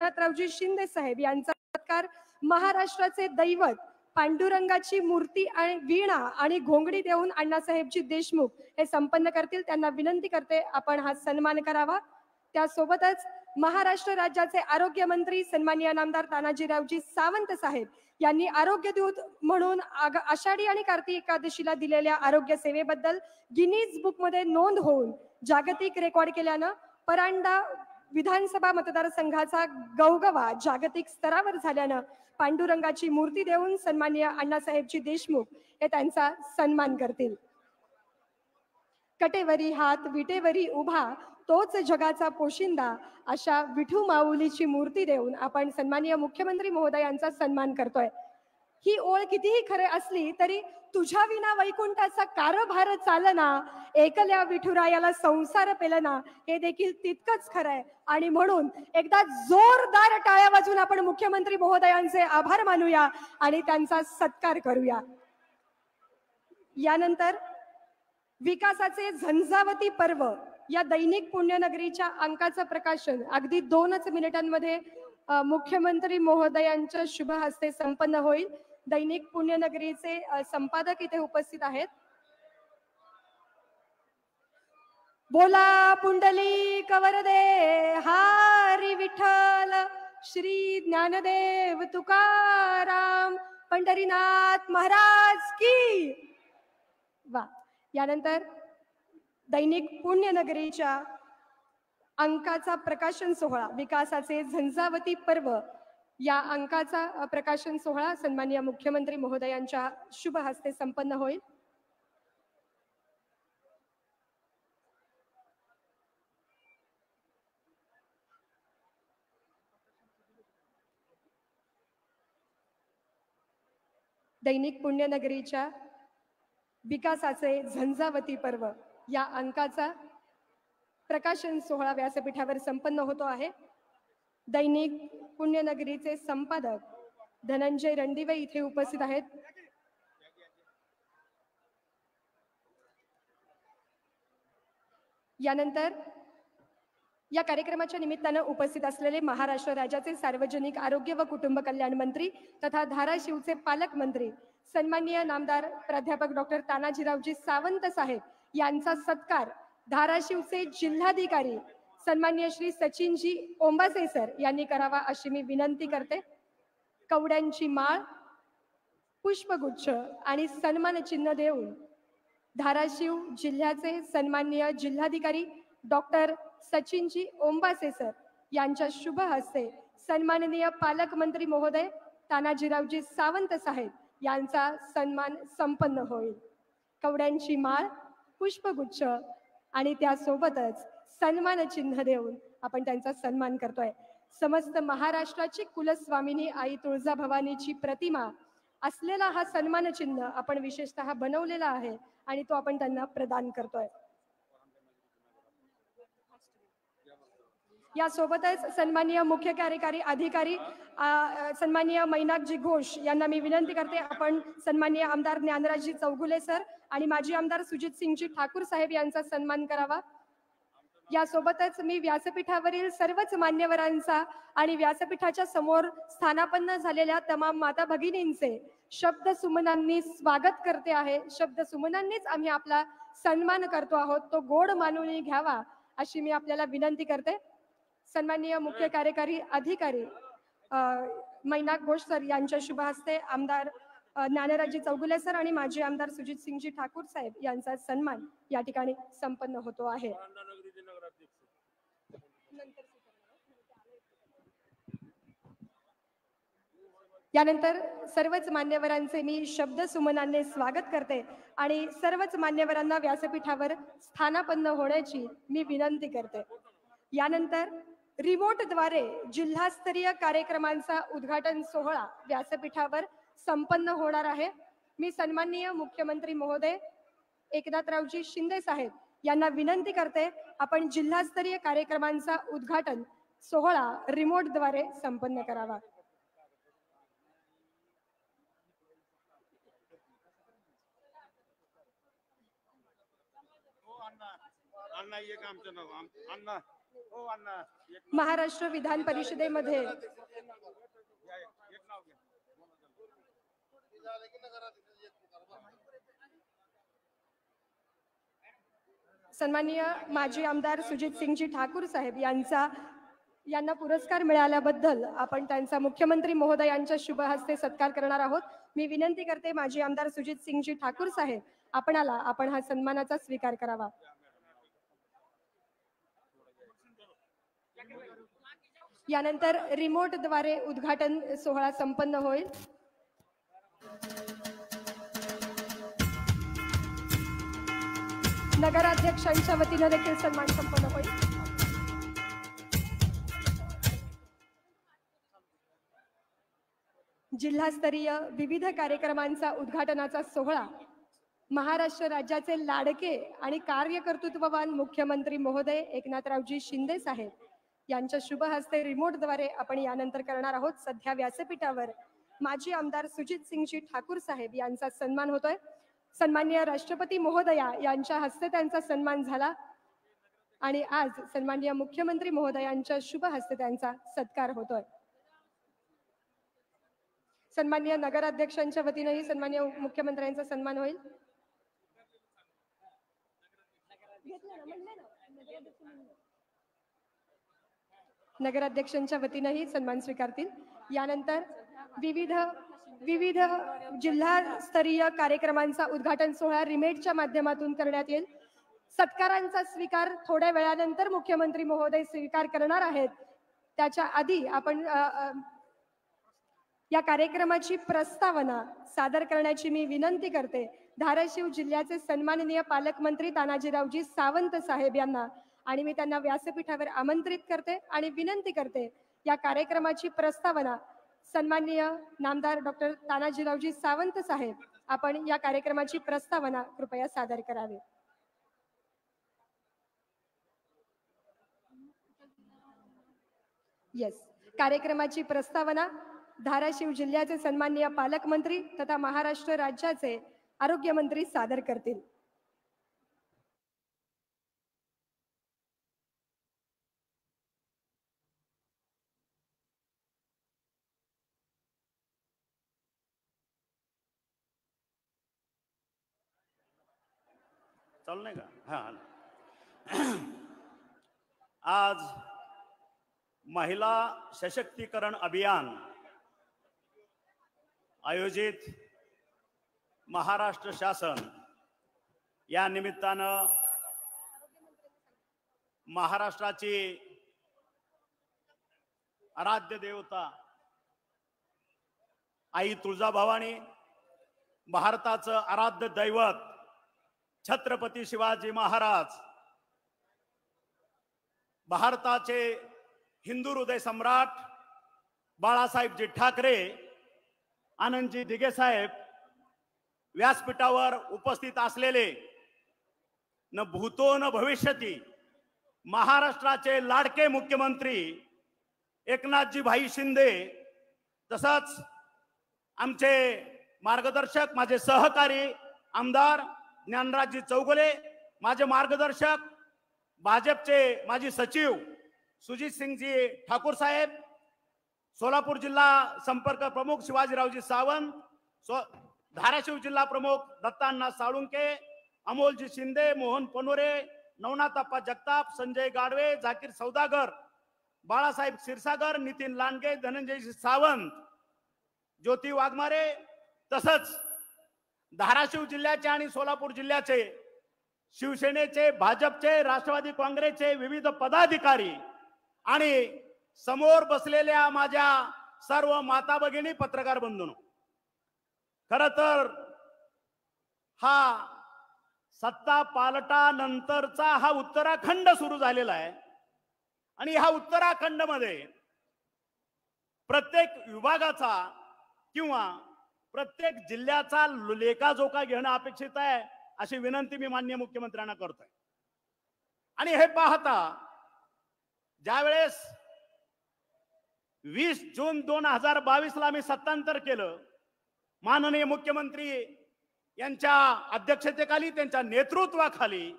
एकनाथरावजी शिंदे साहेब यांचा सत्कार महाराष्ट्राचे दैवत पांडुरंगाची मूर्ती आणि वीणा आणि घोंगडी देऊन अण्णासाहेबजी देशमुख हे संपन्न करतील. त्यांना विनंती करते आपण हा सन्मान करावा. त्यासोबतच महाराष्ट्र राज्याचे आरोग्य मंत्री सन्माननीय नामदार तानाजीरावजी सावंत साहेब यांनी आरोग्य दूत म्हणून आषाढी आणि कार्तिक एकादशीला दिलेल्या आरोग्य सेवेबद्दल गिनीज बुकमध्ये नोंद होऊन जागतिक रेकॉर्ड केल्यानं परांडा विधानसभा मतदारसंघाचा गवगवा जागतिक स्तरावर झाल्यानं पांडुरंगाची मूर्ती देऊन सन्माननीय अण्णासाहेबजी देशमुख हे त्यांचा सन्मान करतील. कटेवरी हात विटेवरी उभा तोच जगाचा पोशिंदा अशा विठू माऊलीची मूर्ती देऊन आपण सन्माननीय मुख्यमंत्री महोदयांचा सन्मान करतोय. ही ओळ कितीही खरे असली तरी तुझ्या विना वैकुंठाचा कारभार चालना, एकल्या विठुरायाला संसार पेलना हे देखील तितकंच खरं आहे. आणि म्हणून एकदा जोरदार टाळ्या वाजवून आपण मुख्यमंत्री महोदयांचे आभार मानूया आणि त्यांचा सत्कार करूया. यानंतर विकासाचे झंझावती पर्व या दैनिक पुण्यनगरीच्या अंकाचं प्रकाशन अगदी 2 मिनिटांमध्ये मुख्यमंत्री महोदयांच्या शुभ हस्ते संपन्न होईल. दैनिक पुण्यनगरीचे संपादक इथे उपस्थित आहेत. बोला पुंडलिक वरदे हरी विठ्ठल श्री ज्ञानदेव तुकाराम पंढरीनाथ महाराज की. वा. यानंतर दैनिक पुण्यनगरीच्या अंकाचा प्रकाशन सोहळा विकासाचे झंझावती पर्व या अंकाचा प्रकाशन सोहळा सन्माननीय मुख्यमंत्री महोदयांच्या शुभ हस्ते संपन्न होईल. दैनिक पुण्यनगरीच्या विकासाचे झंझावती पर्व या अंकाचा प्रकाशन सोहळा व्यासपीठावर संपन्न होतो आहे. दैनिक पुण्यनगरीचे संपादक धनंजय रणदिवे इथे उपस्थित आहेत. यानंतर या कार्यक्रमाच्या निमित्तानं उपस्थित असलेले महाराष्ट्र राज्याचे सार्वजनिक आरोग्य व कुटुंब कल्याण मंत्री तथा धाराशिवचे पालकमंत्री सन्माननीय नामदार प्राध्यापक डॉक्टर तानाजीरावजी सावंत साहेब यांचा सत्कार धाराशिवचे जिल्हाधिकारी सन्माननीय श्री सचिनजी ओंबासे सर यांनी करावा अशी मी विनंती करते. कवड्यांची माळ, पुष्पगुच्छ आणि सन्मान चिन्ह देऊन धाराशिव जिल्ह्याचे सन्माननीय जिल्हाधिकारी डॉक्टर सचिनजी ओंबासे सर यांच्या शुभ हस्ते सन्माननीय पालकमंत्री महोदय तानाजीरावजी सावंत साहेब यांचा सन्मान संपन्न होईल. कवड्यांची माळ, पुष्पगुच्छ आणि त्यासोबतच सन्मान चिन्ह देऊन आपण त्यांचा सन्मान करतोय. समस्त महाराष्ट्राची कुलस्वामिनी आई तुळजाभवानीची प्रतिमा असलेला हा सन्मान चिन्ह आपण विशेषतः बनवलेला आहे आणि तो आपण त्यांना प्रदान करतोय. यासोबतच सन्माननीय मुख्य कार्यकारी अधिकारी सन्माननीय मैनाकजी घोष यांना मी विनंती करते आपण सन्माननीय आमदार ज्ञानराजजी चौगुले सर आणि माजी आमदार सुजित सिंगजी ठाकूर साहेब यांचा सन्मान करावा. यासोबतच मी व्यासपीठावरील सर्वच मान्यवरांचा आणि व्यासपीठाच्या समोर स्थानापन्न झालेल्या तमाम माता भगिनींचे शब्द सुमनांनी स्वागत करते आहे. शब्द सुमनांनीच आम्ही आपला सन्मान करतो आहोत, तो गोड मानून घ्यावा अशी मी आपल्याला विनंती करते. सन्माननीय मुख्य कार्यकारी अधिकारी मैनाक घोष सर यांच्या शुभ हस्ते आमदार ज्ञानराजजी चौगुले सर आणि माजी आमदार सुजित सिंगजी ठाकूर साहेब यांचा सन्मान या ठिकाणी संपन्न होतो आहे. यानंतर सर्वच मान्यवरांचे मी शब्द सुमनाने स्वागत करते आणि सर्वच मान्यवरांना व्यासपीठावर स्थानापन्न होण्याची मी विनंती करते. यानंतर रिमोटद्वारे जिल्हास्तरीय कार्यक्रमांचा उद्घाटन सोहळा व्यासपीठावर संपन्न होणार आहे. मी सन्माननीय मुख्यमंत्री महोदय एकनाथरावजी शिंदे साहेब यांना विनंती करते आपण जिल्हास्तरीय कार्यक्रमांचा उद्घाटन सोहळा रिमोटद्वारे संपन्न करावा. अण्णा एक आमचं नाव अण्णा महाराष्ट्र विधान परिषदेमध्ये सन्माननीय माजी आमदार सुजित सिंगजी ठाकूर साहेब यांना पुरस्कार मिळाल्याबद्दल आपण त्यांचा मुख्यमंत्री महोदयांच्या शुभ हस्ते सत्कार करणार आहोत। मी विनंती करते माजी आमदार सुजित सिंगजी ठाकूर साहेब आपण हा सन्मानाचा स्वीकार करावा। यानंतर रिमोटद्वारे उद्घाटन सोहळा संपन्न होईल। नगराध्यक्षांच्या वतीने देखील सन्मान संपन्न होईल। जिल्हास्तरीय विविध कार्यक्रमांचा उद्घाटनाचा सोहळा महाराष्ट्र राज्याचे लाडके आणि कार्यकर्तृत्ववान मुख्यमंत्री महोदय एकनाथरावजी शिंदे साहेब यांच्या शुभ हस्ते रिमोटद्वारे आपण यानंतर करणार आहोत। सध्या व्यासपीठावर माजी आमदार सुजित सिंगजी ठाकूर साहेब यांचा सन्मान होतोय। सन्माननीय राष्ट्रपती महोदया यांच्या हस्ते त्यांचा सन्मान झाला आणि आज सन्माननीय मुख्यमंत्री महोदयांच्या शुभ हस्ते त्यांचा सत्कार होतोय। सन्माननीय नगराध्यक्षांच्या वतीनेही सन्माननीय मुख्यमंत्र्यांचा सन्मान होईल। नगराध्यक्षांच्या वतीनेही सन्मान स्वीकारतील। यानंतर विविध जिल्हास्तरीय कार्यक्रमांचा उद्घाटन सोहळा रिमेटच्या माध्यमातून करण्यात येईल। सत्कारांचा स्वीकार थोड्या वेळानंतर मुख्यमंत्री महोदय स्वीकार करणार आहेत। त्याच्या आधी आपण या कार्यक्रमाची प्रस्तावना सादर करण्याची मी विनंती करते धाराशिव जिल्ह्याचे सन्माननीय पालकमंत्री तानाजीरावजी सावंत साहेब यांना, आणि मी त्यांना व्यासपीठावर आमंत्रित करते आणि विनंती करते या कार्यक्रमाची प्रस्तावना सन्माननीय नामदार डॉक्टर तानाजीरावजी सावंत साहेब आपण या कार्यक्रमाची प्रस्तावना कृपया सादर करावी। कार्यक्रमाची प्रस्तावना धाराशिव जिल्ह्याचे सन्माननीय पालकमंत्री तथा महाराष्ट्र राज्याचे आरोग्यमंत्री सादर करतील। चालू नाही का? हाँ, आज महिला सशक्तीकरण अभियान आयोजित महाराष्ट्र शासन या निमित्तानं महाराष्ट्राची आराध्य देवता आई तुळजाभवानी, भारताचं आराध्य दैवत छत्रपती शिवाजी महाराज, भारताचे हिंदू हृदय सम्राट बाळासाहेबजी ठाकरे, आनंदजी दिघे साहेब व्यासपीठावर उपस्थित असलेले न भूतो न भविष्यती महाराष्ट्राचे लाडके मुख्यमंत्री एकनाथजी भाई शिंदे, तसंच आमचे मार्गदर्शक माझे सहकारी आमदार ज्ञानराजजी चौगुले, माझे मार्गदर्शक भाजपचे माजी सचिव सुजित सिंगजी ठाकूर साहेब, सोलापूर जिल्हा संपर्क प्रमुख शिवाजीरावजी सावंत, धाराशिव जिल्हा प्रमुख दत्तांना साळुंके, अमोलजी शिंदे, मोहन पनोरे, नवनाथप्पा जगताप, संजय गाडवे, जाकीर सौदागर, बाळासाहेब क्षीरसागर, नितीन लांडगे, धनंजयजी सावंत, ज्योती वाघमारे, तसंच धाराशिव जिल्ह्याचे आणि सोलापूर जिल्ह्याचे शिवसेनेचे, भाजपचे, राष्ट्रवादी काँग्रेसचे विविध पदाधिकारी आणि समोर बसलेल्या माझ्या सर्व माता भगिनी, पत्रकार बंधूंनो, खरं तर हा सत्ता पालटानंतरचा हा उत्तराखंड सुरू झालेला आहे आणि ह्या उत्तराखंडमध्ये प्रत्येक विभागाचा किंवा प्रत्येक जिल्ह्याचा लेखाजोखा घेणं अपेक्षित आहे अशी विनंती मी माननीय मुख्यमंत्र्यांना करतोय। आणि हे पाहता ज्यावेळेस 20 जून 2022 ला मी सत्तांतर केलं, माननीय मुख्यमंत्री यांच्या अध्यक्षतेखाली, त्यांच्या नेतृत्वाखाली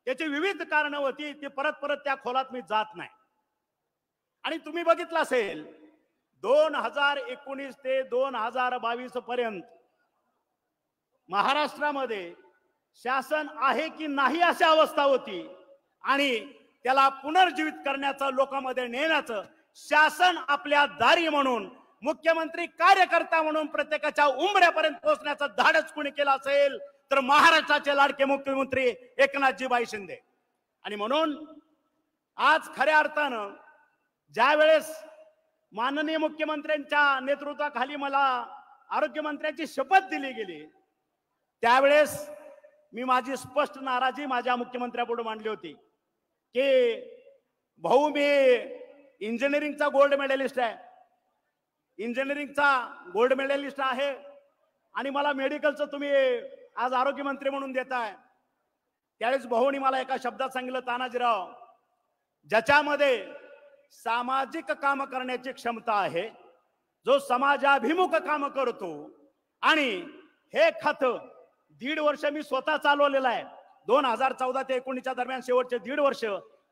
त्याची विविध कारणं होती, ती परत परत त्या खोलात मी जात नाही. आणि तुम्ही बघितलं असेल 2019 ते 2022 पर्यंत महाराष्ट्रामध्ये शासन आहे की नाही अशी अवस्था होती आणि त्याला पुनर्जीवित करण्याचं, लोकांमध्ये नेण्याचं शासन आपल्या दारी म्हणून, मुख्यमंत्री कार्यकर्ता म्हणून प्रत्येकाच्या उंबऱ्यापर्यंत पोहोचण्याचं धाडस कोणी केलं असेल तर महाराष्ट्राचे लाडके मुख्यमंत्री एकनाथजीबाई शिंदे. आणि म्हणून आज खऱ्या अर्थानं ज्या वेळेस माननीय मुख्यमंत्र्यांच्या नेतृत्वाखाली मला आरोग्यमंत्र्यांची शपथ दिली गेली, त्यावेळेस मी माझी स्पष्ट नाराजी माझ्या मुख्यमंत्र्यापुढे मांडली होती की भाऊ, मी इंजिनिअरिंगचा गोल्ड मेडलिस्ट आहे, इंजिनिअरिंगचा गोल्ड मेडलिस्ट आहे आणि मला मेडिकलचं तुम्ही आज आरोग्यमंत्री म्हणून देताय. त्यावेळेस भाऊनी मला एका शब्दात सांगितलं, तानाजीराव, ज्याच्यामध्ये सामाजिक काम करण्याची क्षमता आहे, जो समाजाभिमुख काम करतो, आणि हे खातं 1.5 वर्ष मी स्वतः चालवलेलं आहे. 2014 ते 2019 दरम्यान शेवटचे 1.5 वर्ष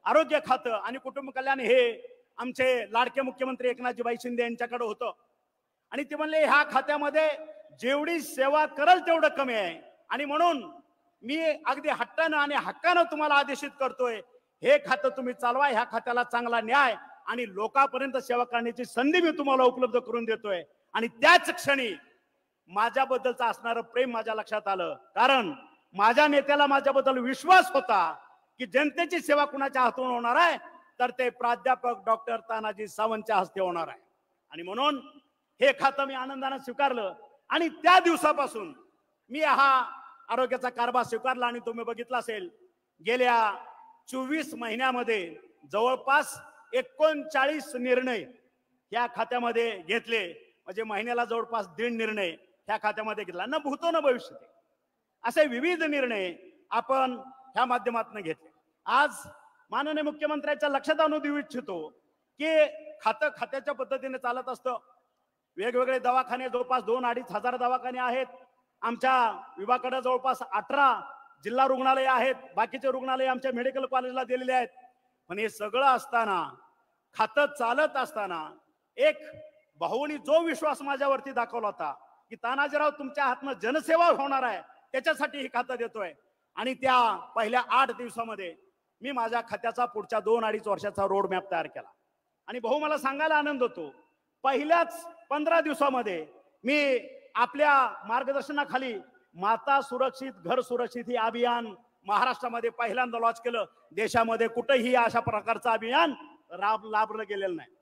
आरोग्य खातं आणि कुटुंब कल्याण हे आमचे लाडके मुख्यमंत्री एकनाथजीबाई शिंदे यांच्याकडे होतं. आणि ते म्हणले, ह्या खात्यामध्ये जेवढी सेवा करल तेवढं कमी आहे, आणि म्हणून मी अगदी हट्टानं आणि हक्कानं तुम्हाला आदेशित करतोय, हे खातं तुम्ही चालवा, ह्या खात्याला चांगला न्याय आणि लोकांपर्यंत सेवा करण्याची संधी मी तुम्हाला उपलब्ध करून देतोय. आणि त्याच क्षणी माझ्याबद्दलचं असणारं प्रेम माझ्या लक्षात आलं, कारण माझ्या नेत्याला माझ्याबद्दल विश्वास होता की जनतेची सेवा कुणाच्या हातून होणार आहे तर ते प्राध्यापक डॉक्टर तानाजी सावंतच्या हस्ते होणार आहे. आणि म्हणून हे खातं मी आनंदाने स्वीकारलं आणि त्या दिवसापासून मी हा आरोग्याचा कारभार स्वीकारला. आणि तुम्ही बघितलं असेल, गेल्या 24 महिन्यामध्ये जवळपास 39 निर्णय या खात्यामध्ये घेतले, म्हणजे महिन्याला जवळपास 1.5 निर्णय ह्या खात्यामध्ये घेतला, न भूतो न भविष्य, असे विविध निर्णय आपण ह्या माध्यमातून घेतले. आज माननीय मुख्यमंत्र्यांच्या लक्षात आणून देऊ इच्छितो की खातं खात्याच्या पद्धतीने चालत असतं. वेगवेगळे दवाखाने, जवळपास 2-2.5 हजार दवाखाने आहेत आमच्या विभागाकडे, जवळपास 18 जिल्हा रुग्णालय आहेत, बाकीचे रुग्णालय आमच्या मेडिकल कॉलेजला दिलेले आहेत. पण हे सगळं असताना, खातं चालत असताना, एक भाऊनी जो विश्वास माझ्यावरती दाखवला होता की तानाजीराव तुमच्या हातनं जनसेवा होणार आहे, त्याच्यासाठी हे खातं देतोय. आणि त्या पहिल्या 8 दिवसामध्ये मी माझ्या खात्याचा पुढच्या 2-2.5 वर्षाचा रोड मॅप तयार केला. आणि भाऊ, मला सांगायला आनंद होतो, पहिल्याच 15 दिवसामध्ये मी आपल्या मार्गदर्शनाखाली माता सुरक्षित घर सुरक्षित हे अभियान महाराष्ट्रामध्ये पहिल्यांदा लॉन्च केलं. देशामध्ये कुठेही अशा प्रकारचं अभियान राबवलं गेलेलं नाही.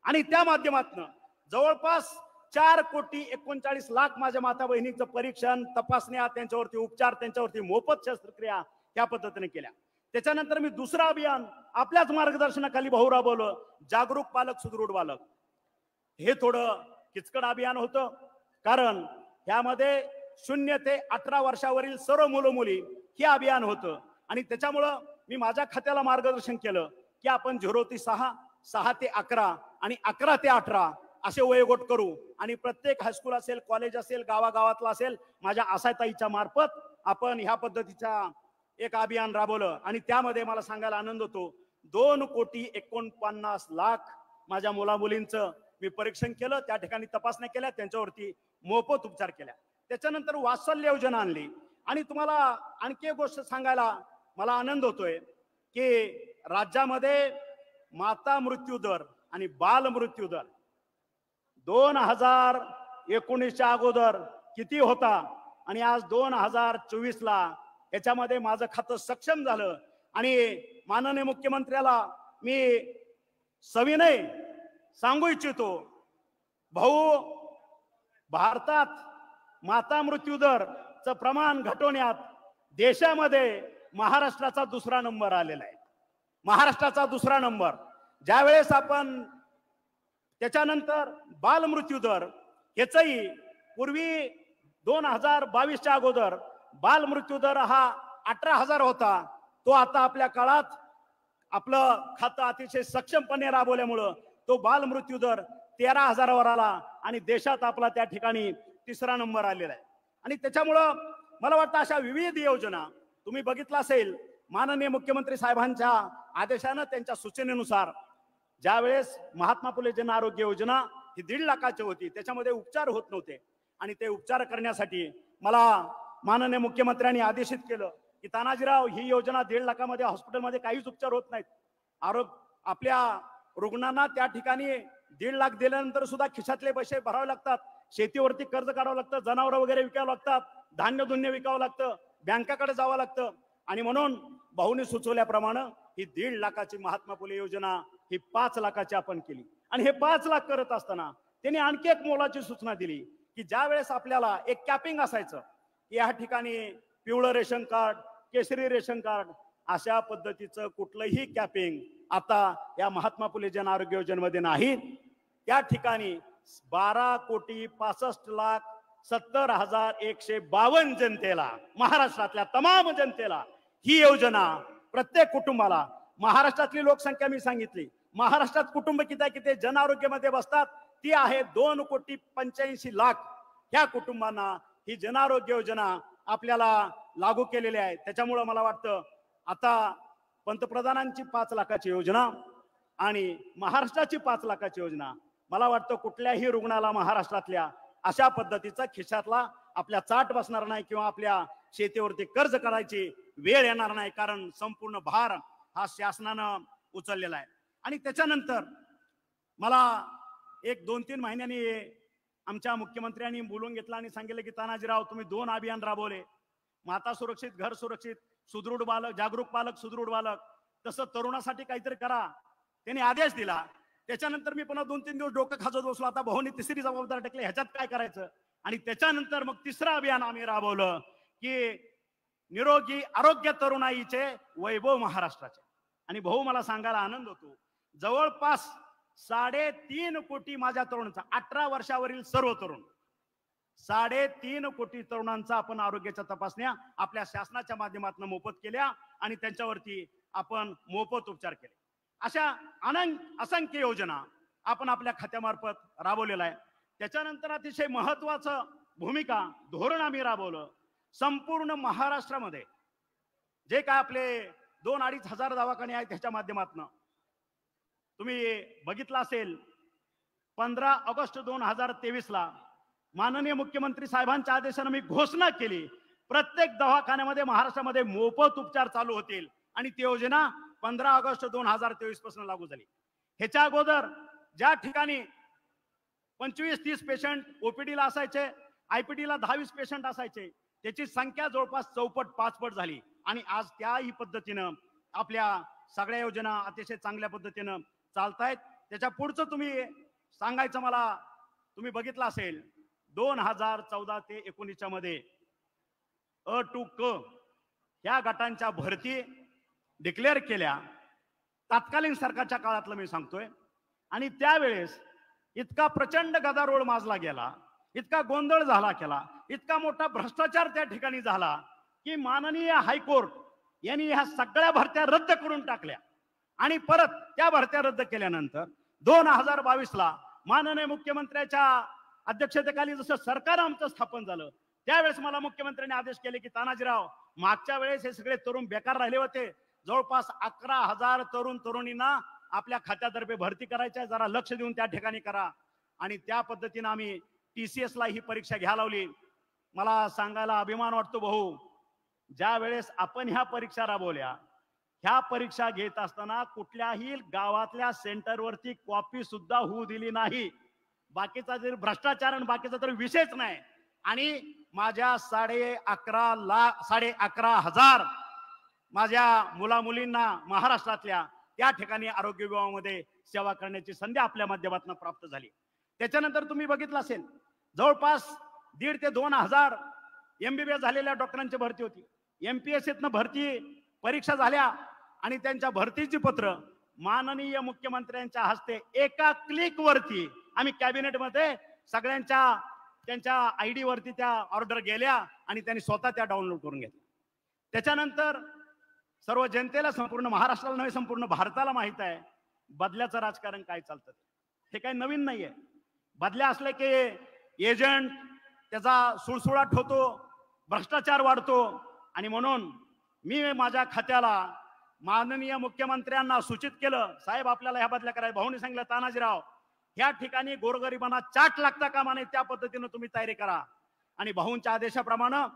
आणि त्या माध्यमातून जवळपास 4,39,00,000 माझ्या माता बहिणींचं परीक्षण, तपासण्या, त्यांच्यावरती उपचार, त्यांच्यावरती मोफत शस्त्रक्रिया त्या पद्धतीने केल्या. त्याच्यानंतर मी दुसरं अभियान आपल्याच मार्गदर्शनाखाली भाऊ राबवलं, जागरूक पालक सुदृढ बालक. हे थोडं किचकट अभियान होतं, कारण यामध्ये 0 ते 18 वर्षावरील सर्व मुलं मुली हे अभियान होतं. आणि त्याच्यामुळं मी माझ्या खात्याला मार्गदर्शन केलं की आपण 0 ते 6, 6 ते 11 आणि 11 ते 18 असे वयोगट करू. आणि प्रत्येक हायस्कूल असेल, कॉलेज असेल, गावागावातला असेल, माझ्या आशाताईच्या मार्फत आपण ह्या पद्धतीचा एक अभियान राबवलं. आणि त्यामध्ये मला सांगायला आनंद होतो, 2,49,00,000 माझ्या मुला मुलींचं मी परीक्षण केलं, त्या ठिकाणी तपासण्या केल्या, त्यांच्यावरती मोफत उपचार केल्या. त्याच्यानंतर वात्सल्य योजना आणली. आणि तुम्हाला आणखी एक गोष्ट सांगायला मला आनंद होतोय की राज्यामध्ये माता मृत्यू दर आणि बाल मृत्यू दर 2019च्या अगोदर किती होता आणि आज 2024ला याच्यामध्ये माझं खातं सक्षम झालं. आणि माननीय मुख्यमंत्र्याला मी सविनय सांगू इच्छितो, भाऊ, भारतात माता मृत्यू दरचं प्रमाण घटवण्यात देशामध्ये महाराष्ट्राचा 2रा नंबर आलेला आहे. महाराष्ट्राचा 2रा नंबर. ज्यावेळेस आपण त्याच्यानंतर बाल मृत्यू दर याचाही पूर्वी 2022च्या अगोदर बाल मृत्यू दर हा 18,000 होता, तो आता आपल्या काळात आपलं खातं अतिशय सक्षमपणे राबवल्यामुळं तो बाल मृत्यू दर 13,000वर आला आणि देशात आपला त्या ठिकाणी 3रा नंबर आलेला आहे. आणि त्याच्यामुळं मला वाटतं अशा विविध योजना तुम्ही बघितलं असेल माननीय मुख्यमंत्री साहेबांच्या आदेशानं त्यांच्या सूचनेनुसार ज्यावेळेस महात्मा फुले जन आरोग्य योजना ही 1.5 लाखाची होती, त्याच्यामध्ये उपचार होत नव्हते आणि ते उपचार करण्यासाठी मला माननीय मुख्यमंत्र्यांनी आदेशित केलं की तानाजीराव, ही योजना 1.5 लाखामध्ये हॉस्पिटलमध्ये काहीच उपचार होत नाहीत. आपल्या रुग्णांना त्या ठिकाणी 1.5 लाख दिल्यानंतर सुद्धा खिशातले पैसे भरावे लागतात, शेतीवरती कर्ज काढावं लागतं, जनावरं वगैरे विकावं लागतात, धान्य धुन्य विकावं लागतं, बँकाकडे जावं लागतं. आणि म्हणून भाऊनी सुचवल्याप्रमाणे ही 1.5 लाखाची महात्मा फुले योजना ही 5 लाखाची आपण केली. आणि हे 5 लाख करत असताना त्यांनी आणखी एक मोलाची सूचना दिली की ज्या वेळेस आपल्याला एक कॅपिंग असायचं की या ठिकाणी पिवळं रेशन कार्ड, केशरी रेशन कार्ड, अशा पद्धतीचं कुठलंही कॅपिंग आता या महात्मा फुले जन आरोग्य योजनेमध्ये नाही. त्या ठिकाणी 12,70,70,152 जनतेला, महाराष्ट्रातल्या तमाम जनतेला ही योजना, प्रत्येक कुटुंबाला, महाराष्ट्रातली लोकसंख्या मी सांगितली, महाराष्ट्रात कुटुंब किती जन आरोग्यामध्ये बसतात ती आहे 2,85,00,000. ह्या कुटुंबांना ही जन आरोग्य योजना आपल्याला लागू केलेली आहे. त्याच्यामुळे मला वाटतं आता पंतप्रधानांची 5 लाखाची योजना आणि महाराष्ट्राची 5 लाखाची योजना, मला वाटतं कुठल्याही रुग्णाला महाराष्ट्रातल्या अशा पद्धतीचा खिशातला आपल्या चाट बसणार नाही किंवा आपल्या शेतीवरती कर्ज करायची वेळ येणार नाही, कारण संपूर्ण भार हा शासनानं उचललेला आहे. आणि त्याच्यानंतर मला 1-2-3 महिन्यांनी आमच्या मुख्यमंत्र्यांनी बोलून घेतलं आणि सांगितलं की तानाजीराव, तुम्ही 2 अभियान राबवले, माता सुरक्षित, घर सुरक्षित, सुदृढ बालक, जागरूक पालक, सुदृढ बालक, तसं तरुणासाठी काहीतरी करा. त्यांनी आदेश दिला. त्याच्यानंतर मी पुन्हा 2-3 दिवस डोकं खाजत बसलो, आता भाऊनी तिसरी जबाबदारी टाकली, ह्याच्यात काय करायचं. आणि त्याच्यानंतर मग 3रं अभियान आम्ही राबवलं की निरोगी आरोग्य तरुणाईचे वैभव महाराष्ट्राचे. आणि भाऊ, मला सांगायला आनंद होतो, जवळपास 3.5 कोटी माझ्या तरुणांचा, 18 वर्षावरील सर्व तरुण, 3.5 कोटी तरुणांचा आपण आरोग्याच्या तपासण्या आपल्या शासनाच्या माध्यमातून मोफत केल्या आणि त्यांच्यावरती आपण मोफत उपचार केले. अशा असंख्य योजना आपण आपल्या खात्यामार्फत राबवलेला आहे. त्याच्यानंतर अतिशय महत्वाचं भूमिका धोरण आम्ही राबवलं. संपूर्ण महाराष्ट्रामध्ये जे काय आपले 2-2.5 हजार दवाखाने आहेत त्याच्या माध्यमातून तुम्ही बघितलं असेल, 15 ऑगस्ट 2023ला माननीय मुख्यमंत्री साहेबांच्या आदेशाने मी घोषणा केली, प्रत्येक दवाखान्यामध्ये महाराष्ट्रामध्ये मोफत उपचार चालू होतील. आणि ती योजना 15 ऑगस्ट 2023 पासून लागू झाली. ह्याच्या अगोदर ज्या ठिकाणी 25-30 पेशंट ओपीडीला असायचे, आयपीडीला 10-20 पेशंट असायचे, त्याची संख्या जवळपास 4-5 झाली. आणि आज त्याही पद्धतीनं आपल्या सगळ्या योजना अतिशय चांगल्या पद्धतीनं चालतायत. त्याच्या पुढचं तुम्ही सांगायचं मला, तुम्ही बघितलं असेल 2014 ते 19 मध्ये अ टू क ह्या गटांच्या भरती डिक्लेअर केल्या, तत्कालीन सरकारच्या काळातलं मी सांगतोय. आणि त्यावेळेस इतका प्रचंड गदारोळ माजला गेला, इतका गोंधळ झाला केला, इतका मोठा भ्रष्टाचार त्या ठिकाणी झाला की माननीय हायकोर्ट यांनी ह्या सगळ्या भरत्या रद्द करून टाकल्या. आणि परत त्या भरत्या रद्द केल्यानंतर 2022ला माननीय मुख्यमंत्र्याच्या अध्यक्षतेखाली जसं सरकार आमचं स्थापन झालं, त्यावेळेस मला मुख्यमंत्र्यांनी आदेश केले की तानाजीराव, मागच्या वेळेस हे सगळे तरुण बेकार राहिले होते, जवळपास 11,000 तरुण तरुणींना आपल्या खात्यातर्फे भरती करायच्या, जरा लक्ष देऊन त्या ठिकाणी करा. आणि त्या पद्धतीने आम्ही TCS ला ही परीक्षा घ्यायला लावली. मला सांगायला अभिमान वाटतो भाऊ, ज्या वेळेस आपण ह्या परीक्षा राबवल्या, ह्या परीक्षा घेत असताना कुठल्याही गावातल्या सेंटरवरती कॉपी सुद्धा होऊ दिली नाही. बाकीचा जर भ्रष्टाचार आणि बाकीचा तर विषयच नाही. आणि माझ्या 11,500 माझ्या मुला मुलींना महाराष्ट्रातल्या त्या ठिकाणी आरोग्य विभागामध्ये सेवा करण्याची संधी आपल्या माध्यमातून प्राप्त झाली. त्याच्यानंतर तुम्ही बघितलं असेल, जवळपास 1,500 ते 2,000 MBBS झालेल्या डॉक्टरांची भरती होती. MPSCतनं भरती परीक्षा झाल्या आणि त्यांच्या भरतीची पत्र माननीय मुख्यमंत्र्यांच्या हस्ते एका क्लिक वरती आम्ही कॅबिनेटमध्ये सगळ्यांच्या त्यांच्या ID वरती त्या ऑर्डर गेल्या आणि त्यांनी स्वतः त्या डाउनलोड करून घेतल्या. त्याच्यानंतर सर्व जनतेला, संपूर्ण महाराष्ट्राला नव्हे संपूर्ण भारताला माहित आहे बदल्याचं राजकारण काय चालतं. हे काही नवीन नाहीये. बदल्या असले की एजंट त्याचा सुळसुळाट होतो, भ्रष्टाचार वाढतो. आणि म्हणून मी माझ्या खात्याला माननीय मुख्यमंत्र्यांना सूचित केलं, साहेब आपल्याला ह्या बदल्या करायला. भाऊनी सांगितलं, तानाजीराव ह्या ठिकाणी गोरगरिबांना चाट लागता कामा नये, त्या पद्धतीनं तुम्ही तयारी करा. आणि भाऊंच्या आदेशाप्रमाणे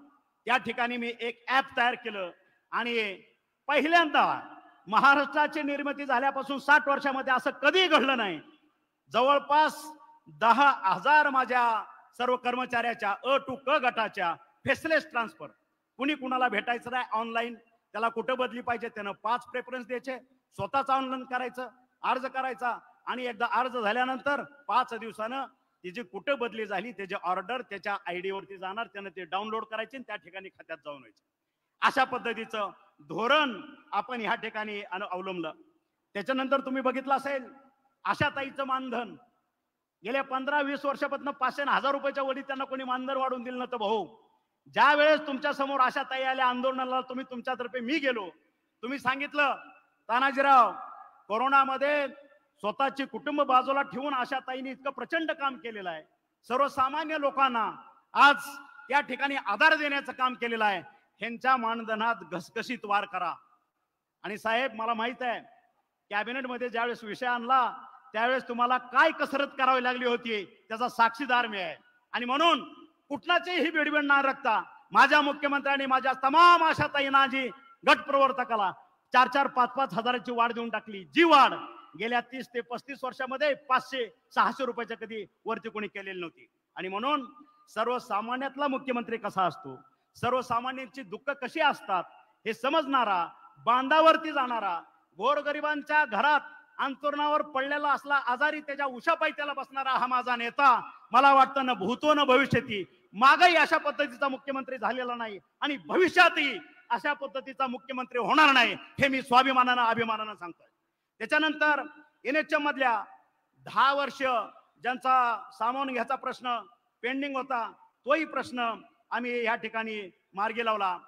त्या ठिकाणी मी एक ऍप तयार केलं आणि पहिल्यांदा महाराष्ट्राची निर्मिती झाल्यापासून 60 वर्षामध्ये असं कधी घडलं नाही. जवळपास 10,000 माझ्या सर्व कर्मचाऱ्याच्या अ टू क गटाच्या फेसलेस ट्रान्सफर, कुणी कुणाला भेटायचं नाही, ऑनलाईन त्याला कुठं बदली पाहिजे त्यानं 5 प्रेफरन्स द्यायचे, स्वतःच ऑनलाईन करायचं, अर्ज करायचा आणि एकदा अर्ज झाल्यानंतर 5 दिवसानं तिची कुठं बदली झाली त्याची ऑर्डर त्याच्या आयडी वरती जाणार, त्यानं ते डाउनलोड करायचे आणि त्या ठिकाणी खात्यात जाऊन व्हायचे. अशा पद्धतीचं धोरण आपण ह्या ठिकाणी अवलंबलं. त्याच्यानंतर तुम्ही बघितलं असेल आशाताईचं मानधन गेल्या 15-20 वर्षापासून 500 आणि 1000 रुपयाच्या वडी त्यांना कोणी मानधन वाढून दिलं नव्हतं. भाऊ ज्या वेळेस तुमच्या समोर आशाताई आल्या आंदोलनाला, तुम्ही तुमच्यातर्फे मी गेलो, तुम्ही सांगितलं तानाजीराव कोरोनामध्ये स्वतःची कुटुंब बाजूला ठेवून आशाताईंनी इतकं प्रचंड काम केलेलं आहे, सर्वसामान्य लोकांना आज त्या ठिकाणी आधार देण्याचं काम केलेलं आहे, ह्यांच्या मानधनात घसघशीत वाढ करा. आणि साहेब मला माहित आहे कॅबिनेटमध्ये ज्यावेळेस विषय आणला त्यावेळेस तुम्हाला काय कसरत करावी लागली होती त्याचा साक्षीदार मी आहे. आणि म्हणून कुठलाचीही बेडबेड न राखता माझ्या मुख्यमंत्र्यांनी माझ्या तमाम आशाताईंना जी गट प्रवर्तकाला 4-4, 5-5 हजाराची वाढ देऊन टाकली. जी वाढ गेल्या 30 ते 35 वर्षामध्ये 500-600 रुपयाच्या कधी वरती कोणी केलेली नव्हती. आणि म्हणून सर्वसामान्यातला मुख्यमंत्री कसा असतो, सर्वसामान्यांची दुःख कशी असतात हे समजणारा, बांधावरती जाणारा, गोरगरिबांच्या घरात अंतरुणावर पडलेला असला आजारी त्याच्या उशापायी त्याला बसणारा हा माझा नेता, मला वाटतं न भूतो न भविष्यती मागही अशा पद्धतीचा मुख्यमंत्री झालेला नाही आणि भविष्यातही अशा पद्धतीचा मुख्यमंत्री होणार नाही, हे मी स्वाभिमानानं अभिमानानं सांगतोय. त्याच्यानंतर NHM मधल्या 10 वर्ष ज्यांचा सामावून घ्यायचा प्रश्न पेंडिंग होता, तोही प्रश्न आम्ही या ठिकाणी मार्गी लावला.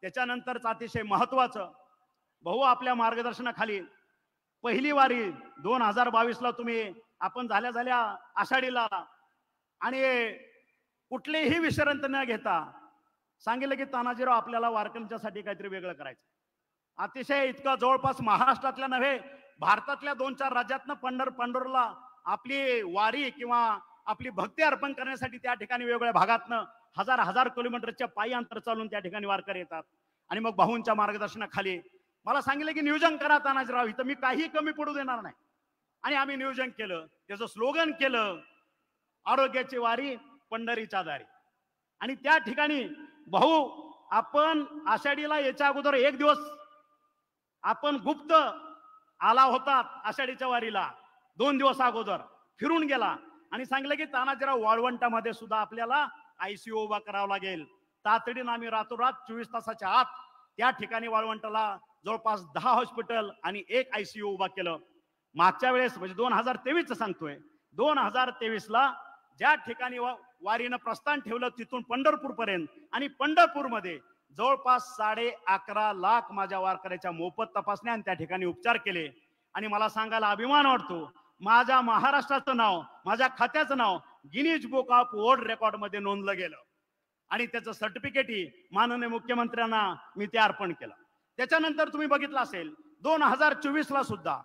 त्याच्यानंतरच अतिशय महत्वाचं, भाऊ आपल्या मार्गदर्शनाखाली पहिली वारी 2022ला तुम्ही आपण झाल्या आषाढीला आणि कुठलेही विश्रांती न घेता सांगितलं की तानाजीराव आपल्याला वारकऱ्यांच्यासाठी काहीतरी वेगळं करायचं. अतिशय इतकं जवळपास महाराष्ट्रातल्या नव्हे भारतातल्या 2-4 राज्यातनं पंढरपूरला आपली वारी किंवा आपली भक्ती अर्पण करण्यासाठी त्या ठिकाणी वेगवेगळ्या भागातनं हजार किलोमीटरच्या पायी अंतर चालून त्या ठिकाणी वारकरी येतात. आणि मग भाऊंच्या मार्गदर्शनाखाली मला सांगितलं की नियोजन करा तानाजीराव, इथं मी काही कमी पडू देणार नाही. आणि आम्ही नियोजन केलं, त्याचं स्लोगन केलं, आरोग्याची वारी पंढरीच्या दारी. आणि त्या ठिकाणी भाऊ आपण आषाढीला याच्या अगोदर 1 दिवस आपण गुप्त आला होता आषाढीच्या वारीला, 2 दिवस अगोदर फिरून गेला आणि सांगितलं की तानाजीराव वाळवंटामध्ये सुद्धा आपल्याला ICU उभा करावा लागेल. तातडीनं आम्ही रातोरात 24 तासाच्या आत त्या ठिकाणी वाळवंटाला जवळपास 10 हॉस्पिटल आणि 1 ICU उभा केलं. मागच्या वेळेस म्हणजे 2023चं सांगतोय, 2023ला ज्या ठिकाणी वारीनं प्रस्थान ठेवलं तिथून पंढरपूर पर्यंत आणि पंढरपूरमध्ये जवळपास 11.5 लाख माझ्या वारकऱ्याच्या मोफत तपासण्या आणि त्या ठिकाणी उपचार केले. आणि मला सांगायला अभिमान वाटतो, माझ्या महाराष्ट्राचं नाव, माझ्या खात्याचं नाव Guinness book of world record मध्ये नोंदलं गेलं आणि त्याचं सर्टिफिकेटही माननीय मुख्यमंत्र्यांना मी ते अर्पण केलं. त्याच्यानंतर तुम्ही बघितलं असेल 2024ला सुद्धा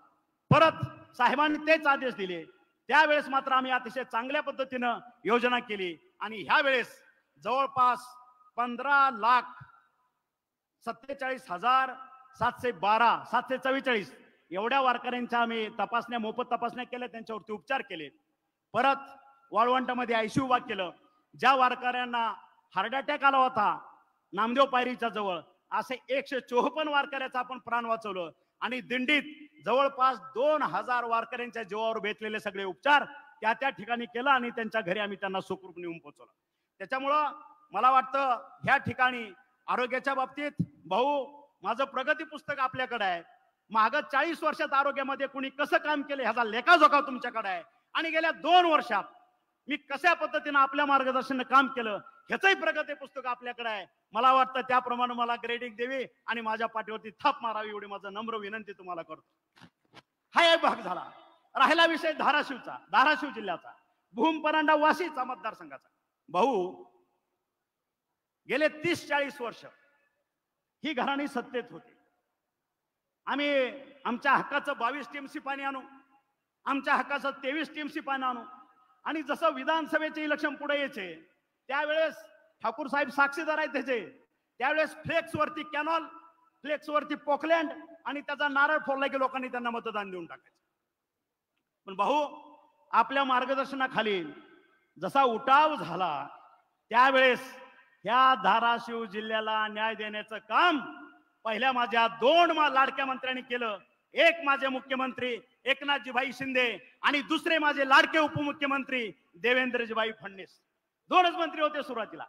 परत साहेबांनी तेच आदेश दिले. त्यावेळेस मात्र आम्ही अतिशय चांगल्या पद्धतीनं योजना केली आणि ह्या वेळेस जवळपास 15,47,744 एवढ्या वारकऱ्यांच्या आम्ही तपासण्या, मोफत तपासण्या केल्या, त्यांच्यावरती उपचार केले. परत वाळवंटामध्ये ICU उभा केलं. ज्या वारकऱ्यांना हार्ट अटॅक आला होता नामदेव पायरीच्या जवळ, असे 154 वारकऱ्याचं आपण प्राण वाचवलं आणि दिंडीत जवळपास 2000 वारकऱ्यांच्या जीवावर बेतलेले सगळे उपचार त्या ठिकाणी केलं आणि त्यांच्या घरी आम्ही त्यांना सुखरूप नेऊन पोहोचवलं. त्याच्यामुळं मला वाटतं ह्या ठिकाणी आरोग्याच्या बाबतीत भाऊ माझं प्रगती पुस्तक आपल्याकडे आहे. मागं 40 वर्षात आरोग्यामध्ये कुणी कसं काम केलं ह्याचा लेखाजोखा तुमच्याकडे आहे आणि गेल्या 2 वर्षात मी कशा पद्धतीने आपल्या मार्गदर्शनाने काम केलं ह्याचंही प्रगती पुस्तक आपल्याकडे आहे. मला वाटतं त्याप्रमाणे मला ग्रेडिंग द्यावी आणि माझ्या पाठीवरती थाप मारावी एवढी माझं नम्र विनंती तुम्हाला करतो. हा एक भाग झाला. राहिला विषय धाराशिवचा, धाराशिव जिल्ह्याचा, भूम परांडा वाशीचा मतदारसंघाचा. भाऊ गेले 30-40 वर्ष ही घराणी सत्तेत होती. आम्ही आमच्या हक्काचं 22 टीएमसी पाणी आणू, आमच्या हक्काचं 23 टीएमसी पाणी आणू. आणि जसं विधानसभेचे इलेक्शन पुढे यायचे त्यावेळेस ठाकूर साहेब साक्षीदार आहेत त्याचे, त्यावेळेस फ्लेक्सवरती कॅनॉल, फ्लेक्सवरती पोकलँड आणि त्याचा नारळ फोडला की लोकांनी त्यांना मतदान देऊन टाकायचं. पण भाऊ, आपल्या मार्गदर्शनाखाली जसा उठाव झाला त्यावेळेस ह्या धाराशिव जिल्ह्याला न्याय देण्याचं काम पहिल्या माझ्या 2 लाडक्या मंत्र्यांनी केलं. एक माझे मुख्यमंत्री एकनाथजीभाई शिंदे आणि दुसरे माझे लाडके उपमुख्यमंत्री देवेंद्रजीभाई फडणवीस. 2च मंत्री होते सुरुवातीला.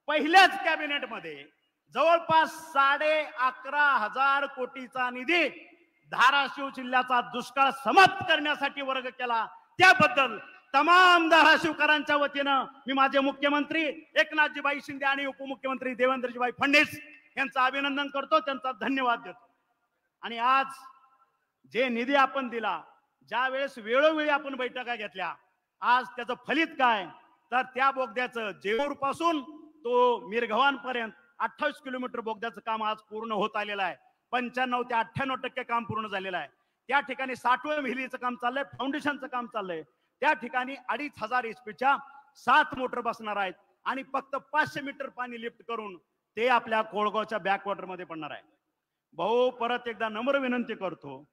पहिल्याच कॅबिनेटमध्ये जवळपास 11,500 कोटीचा निधी धाराशिव जिल्ह्याचा दुष्काळ समाप्त करण्यासाठी वर्ग केला. त्याबद्दल तमाम धाराशिवकरांच्या वतीनं मी माझे मुख्यमंत्री एकनाथजीभाई शिंदे आणि उपमुख्यमंत्री देवेंद्रजीभाई फडणवीस यांचं अभिनंदन करतो, त्यांचा धन्यवाद देतो. आणि आज जे निधी आपण दिला, ज्या वेळेस वेळोवेळी आपण बैठका घेतल्या, आज त्याचं फलित काय तर त्या बोगद्याचं जेऊर पासून तो मिरघवान पर्यंत 28 किलोमीटर बोगद्याचं काम आज पूर्ण होत आलेलं आहे. 95 ते 98% काम पूर्ण झालेलं आहे. त्या ठिकाणी 60व्या विहिरीचं काम चाललंय, फाउंडेशनचं काम चाललंय. त्या ठिकाणी 2500 HP-च्या 7 मोटर बसणार आहेत आणि फक्त 500 मीटर पाणी लिफ्ट करून ते आपल्या कोळगावच्या बॅकवॉटर मध्ये पडणार आहे. भाऊ, परत एकदा नम्र विनंती करतो,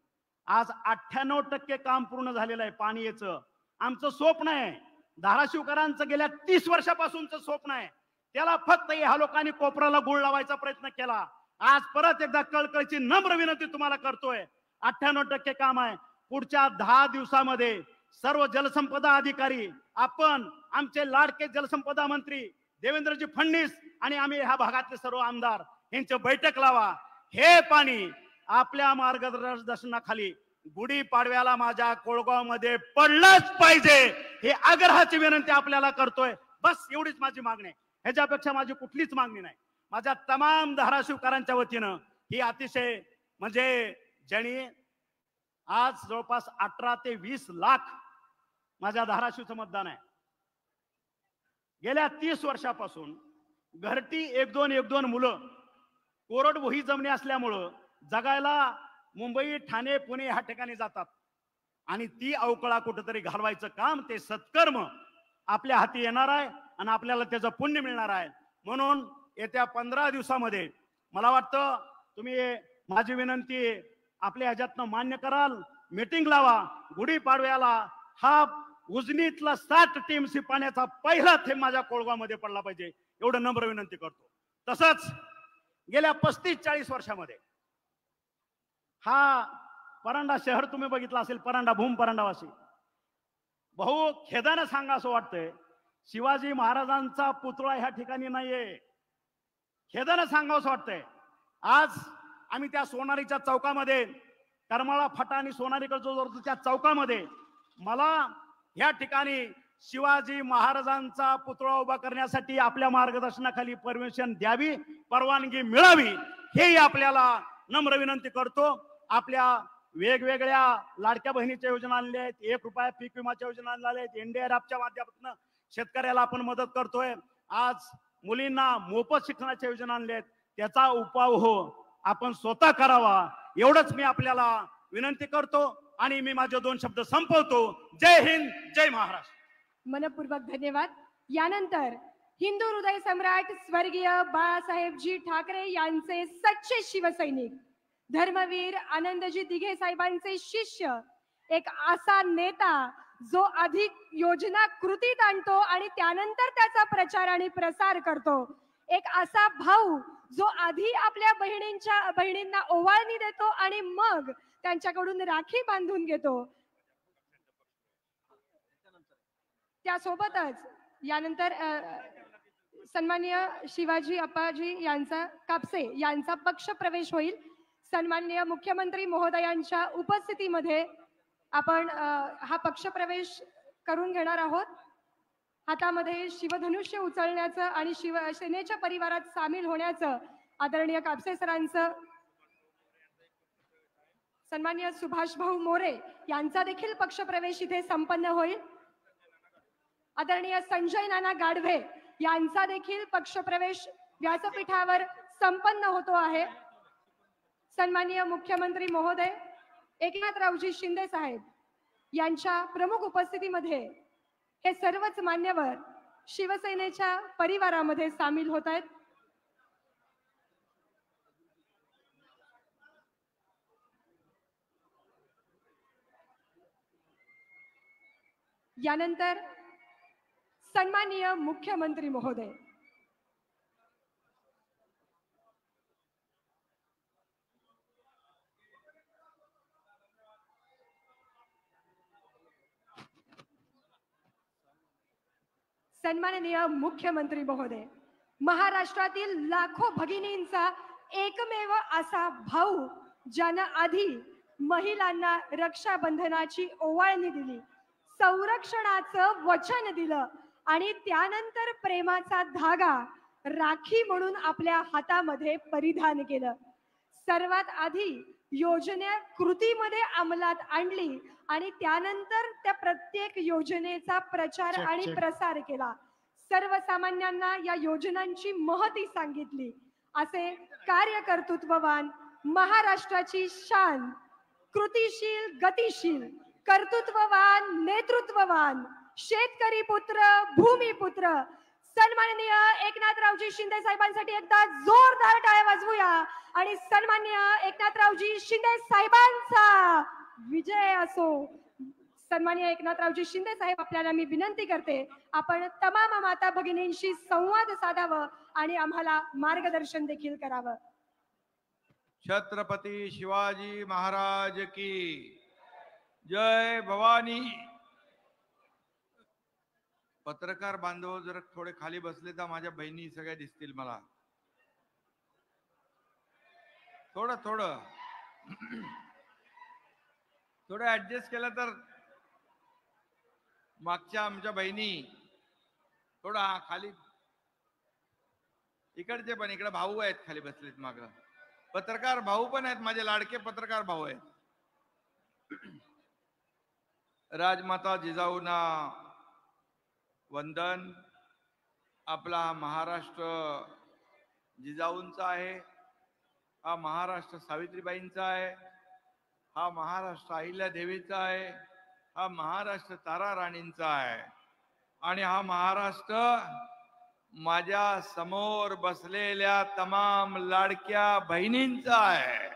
आज 98% काम पूर्ण झालेलं आहे. पाणी याचं आमचं स्वप्न आहे, धाराशिवकरांचं गेल्या 30 वर्षापासूनचं स्वप्न आहे. त्याला फक्त ह्या लोकांनी कोपराला गुळ लावायचा प्रयत्न केला. आज परत एकदा कळकळीची नम्र विनंती तुम्हाला करतोय, 98% काम आहे. पुढच्या 10 दिवसामध्ये सर्व जलसंपदा अधिकारी, आपण, आमचे लाडके जलसंपदा मंत्री देवेंद्रजी फडणवीस आणि आम्ही ह्या भागातले सर्व आमदार यांची बैठक लावा. हे पाणी आपल्या मार्गदर्शनाखाली गुढीपाडव्याला माझ्या कोळगावमध्ये पडलंच पाहिजे, हे आग्रहाची विनंती आपल्याला करतोय. बस एवढीच माझी मागणी आहे, ह्याच्यापेक्षा माझी कुठलीच मागणी नाही. माझ्या तमाम धाराशिवकरांच्या वतीनं ही अतिशय म्हणजे ज्यांनी आज जवळपास 18 ते 20 लाख माझ्या धाराशिवचं मतदान आहे. गेल्या 30 वर्षापासून घरटी 1-2 मुलं, कोरडवाहू जमिनी असल्यामुळं जगायला मुंबई, ठाणे, पुणे ह्या ठिकाणी जातात आणि ती अवकळा कुठेतरी घालवायचं काम, ते सत्कर्म आपल्या हाती येणार आहे आणि आपल्याला त्याचं पुण्य मिळणार आहे. म्हणून येत्या 15 दिवसामध्ये मला वाटतं तुम्ही माझी विनंती आपल्या ह्याच्यातनं मान्य कराल. मीटिंग लावा. गुढीपाडव्याला हा उजनीतला 60 टीएमसी पाण्याचा पहिला थेंब माझ्या कोळगावमध्ये पडला पाहिजे, एवढं नम्र विनंती करतो. तसंच गेल्या 35-40 वर्षामध्ये हा परांडा शहर तुम्ही बघितलं असेल, परांडा, भूम परांडावासी. भाऊ, खेदानं सांगा असं वाटतंय, शिवाजी महाराजांचा पुतळा ह्या ठिकाणी नाहीये. खेदानं सांगावं असं वाटतंय. आज आम्ही त्या सोनारीच्या चौकामध्ये, करमाळा फाटा आणि सोनारीकडे जो त्या चौकामध्ये मला या ठिकाणी शिवाजी महाराजांचा पुतळा उभा करण्यासाठी आपल्या मार्गदर्शनाखाली परमिशन द्यावी, परवानगी मिळावी, हेही आपल्याला नम्र विनंती करतो. आपल्या वेगवेगळ्या लाडक्या बहिणीच्या योजना आणल्या आहेत, 1 रुपया पीक विमाच्या योजना आणल्या आहेत, NDRFच्या माध्यमातून शेतकऱ्याला आपण मदत करतोय. आज मुलींना मोफत शिक्षणाच्या योजना आणल्या आहेत, त्याचा उपाय आपण स्वतः करावा, एवढंच मी आपल्याला विनंती करतो आणि मी माझे 2 शब्द संपवतो. जय हिंद, जय महाराष्ट्र. मनपूर्वक धन्यवाद. यानंतर हिंदू हृदय सम्राट स्वर्गीय बाळासाहेबजी ठाकरे यांचे सच्चे शिवसैनिक, धर्मवीर आनंदजी दिघे साहेबांचे शिष्य, एक असा नेता जो अधिक योजना कृतीत आणतो आणि त्यानंतर त्याचा प्रचार आणि प्रसार करतो, एक असा भाऊ जो आधी आपल्या बहिणींना ओवाळणी देतो आणि मग त्यांच्याकडून राखी बांधून घेतो. त्यासोबतच यानंतर सन्माननीय शिवाजी अप्पाजी यांचा कापसे यांचा पक्ष प्रवेश होईल. सन्माननीय मुख्यमंत्री महोदयांच्या उपस्थितीमध्ये आपण हा पक्ष प्रवेश करून घेणार आहोत. हातामध्ये शिवधनुष्य उचलण्याचं आणि शिवसेनेच्या परिवारात सामील होण्याचं आदरणीय कापसे सरांचं. सन्माननीय सुभाष भाऊ मोरे यांचा देखील पक्ष प्रवेश इथे संपन्न होईल. आदरणीय संजय नाना गाढवे यांचा देखील पक्ष प्रवेश व्यासपीठावर संपन्न होतो आहे. सन्माननीय मुख्यमंत्री महोदय एकनाथरावजी शिंदे साहेब यांच्या प्रमुख उपस्थितीमध्ये हे सर्वच मान्यवर शिवसेनेच्या परिवारामध्ये सामील होत आहेत. यानंतर सन्माननीय मुख्यमंत्री महोदय सन्माननीय मुख्यमंत्री महोदय महाराष्ट्रातील लाखो भगिनींचा एकमेव असा भाऊ ज्यानं आधी महिलांना रक्षाबंधनाची ओवाळणी दिली, संरक्षणाचं वचन दिलं आणि त्यानंतर प्रेमाचा धागा राखी म्हणून आपल्या हातामध्ये परिधान केलं. सर्वात आधी योजना कृतीमध्ये अंमलात आणली आणि त्यानंतर त्या प्रत्येक योजनेचा प्रचार आणि प्रसार केला. सर्वसामान्यांना या योजनांची महती सांगितली. असे कार्यकर्तृत्ववान, महाराष्ट्राची शान, कृतिशील, गतिशील, कर्तृत्ववान, नेतृत्ववान, शेतकरी पुत्र, भूमिपुत्र सन्माननीय एकनाथरावजी शिंदे साहेबांसाठी एकदा जोरदार टाळ्या वाजवूया आणि सन्माननीय एकनाथरावजी शिंदे साहेबांचा विजय असो. सन्माननीय एकनाथरावजी शिंदे साहेब आपल्याला मी विनंती करते आपण तमाम माता भगिनींशी संवाद साधावं आणि आम्हाला मार्गदर्शन देखील करावं. छत्रपती शिवाजी महाराज की जय. भवानी. पत्रकार बांधव जर थोडे खाली बसले तर माझ्या बहिणी सगळ्या दिसतील मला. थोडं थोडं थोडं ऍडजस्ट केलं तर. मागच्या आमच्या बहिणी थोडा खाली. इकडचे पण इकडे भाऊ आहेत खाली बसलेत माग. पत्रकार भाऊ पण आहेत माझे लाडके पत्रकार भाऊ आहेत. राजमाता जिजाऊंना वंदन. आपला हा महाराष्ट्र जिजाऊंचा आहे, हा महाराष्ट्र सावित्रीबाईंचा आहे, हा महाराष्ट्र अहिल्यादेवीचा आहे, हा महाराष्ट्र तारा राणींचा आहे आणि हा महाराष्ट्र माझ्या समोर बसलेल्या तमाम लाडक्या बहिणींचा आहे.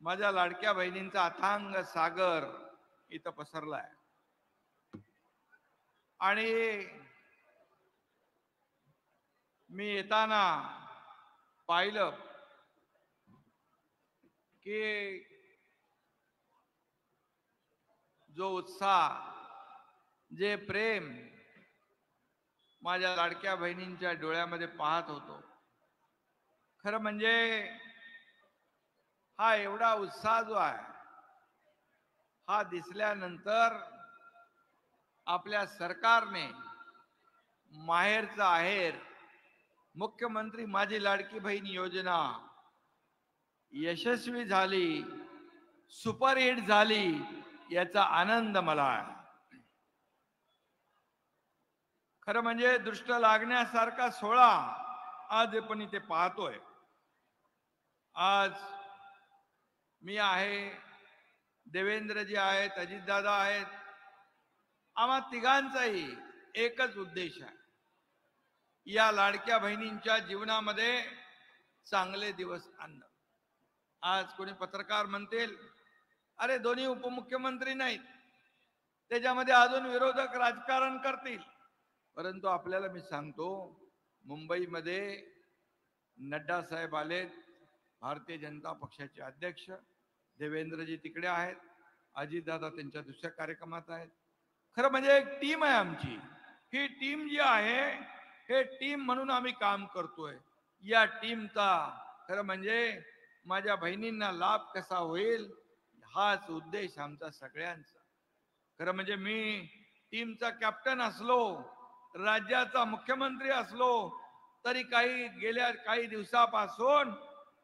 माझ्या लाडक्या बहिणींचा अथांग सागर इथं पसरलाय आणि मी येताना पाहिलं की जो उत्साह, जे प्रेम माझ्या लाडक्या बहिणींच्या डोळ्यामध्ये पाहत होतो, खरं म्हणजे हा एवढा उत्साह जो आहे हा दिसल्यानंतर आपल्या सरकारने माहेरचा आहेर मुख्यमंत्री माझी लाडकी बहीण योजना यशस्वी झाली, सुपरहिट झाली याचा आनंद मला आहे. खरं म्हणजे दृष्ट लागण्यासारखा सोहळा आज आपण इथे पाहतोय. आज मी आहे, देवेंद्रजी आहेत, अजितदादा आहेत. आम्हा तिघांचाही एकच उद्देश आहे, या लाडक्या बहिणींच्या जीवनामध्ये चांगले दिवस आणणं. आज कोणी पत्रकार म्हणतील अरे दोन्ही उपमुख्यमंत्री नाहीत, त्याच्यामध्ये अजून विरोधक राजकारण करतील. परंतु आपल्याला मी सांगतो, मुंबईमध्ये नड्डा साहेब आलेत, भारतीय जनता पक्षाचे अध्यक्ष. देवेंद्रजी तिकडे आहेत, अजितदादा त्यांच्या दुसऱ्या कार्यक्रमात आहेत. खरं म्हणजे एक टीम आहे आमची. ही टीम जी आहे हे टीम म्हणून आम्ही काम करतोय. या टीमचा खरं म्हणजे माझ्या बहिणींना लाभ कसा होईल हाच उद्देश आमचा सगळ्यांचा. खरं म्हणजे मी टीमचा कॅप्टन असलो, राज्याचा मुख्यमंत्री असलो तरी गेल्या काही दिवसापासून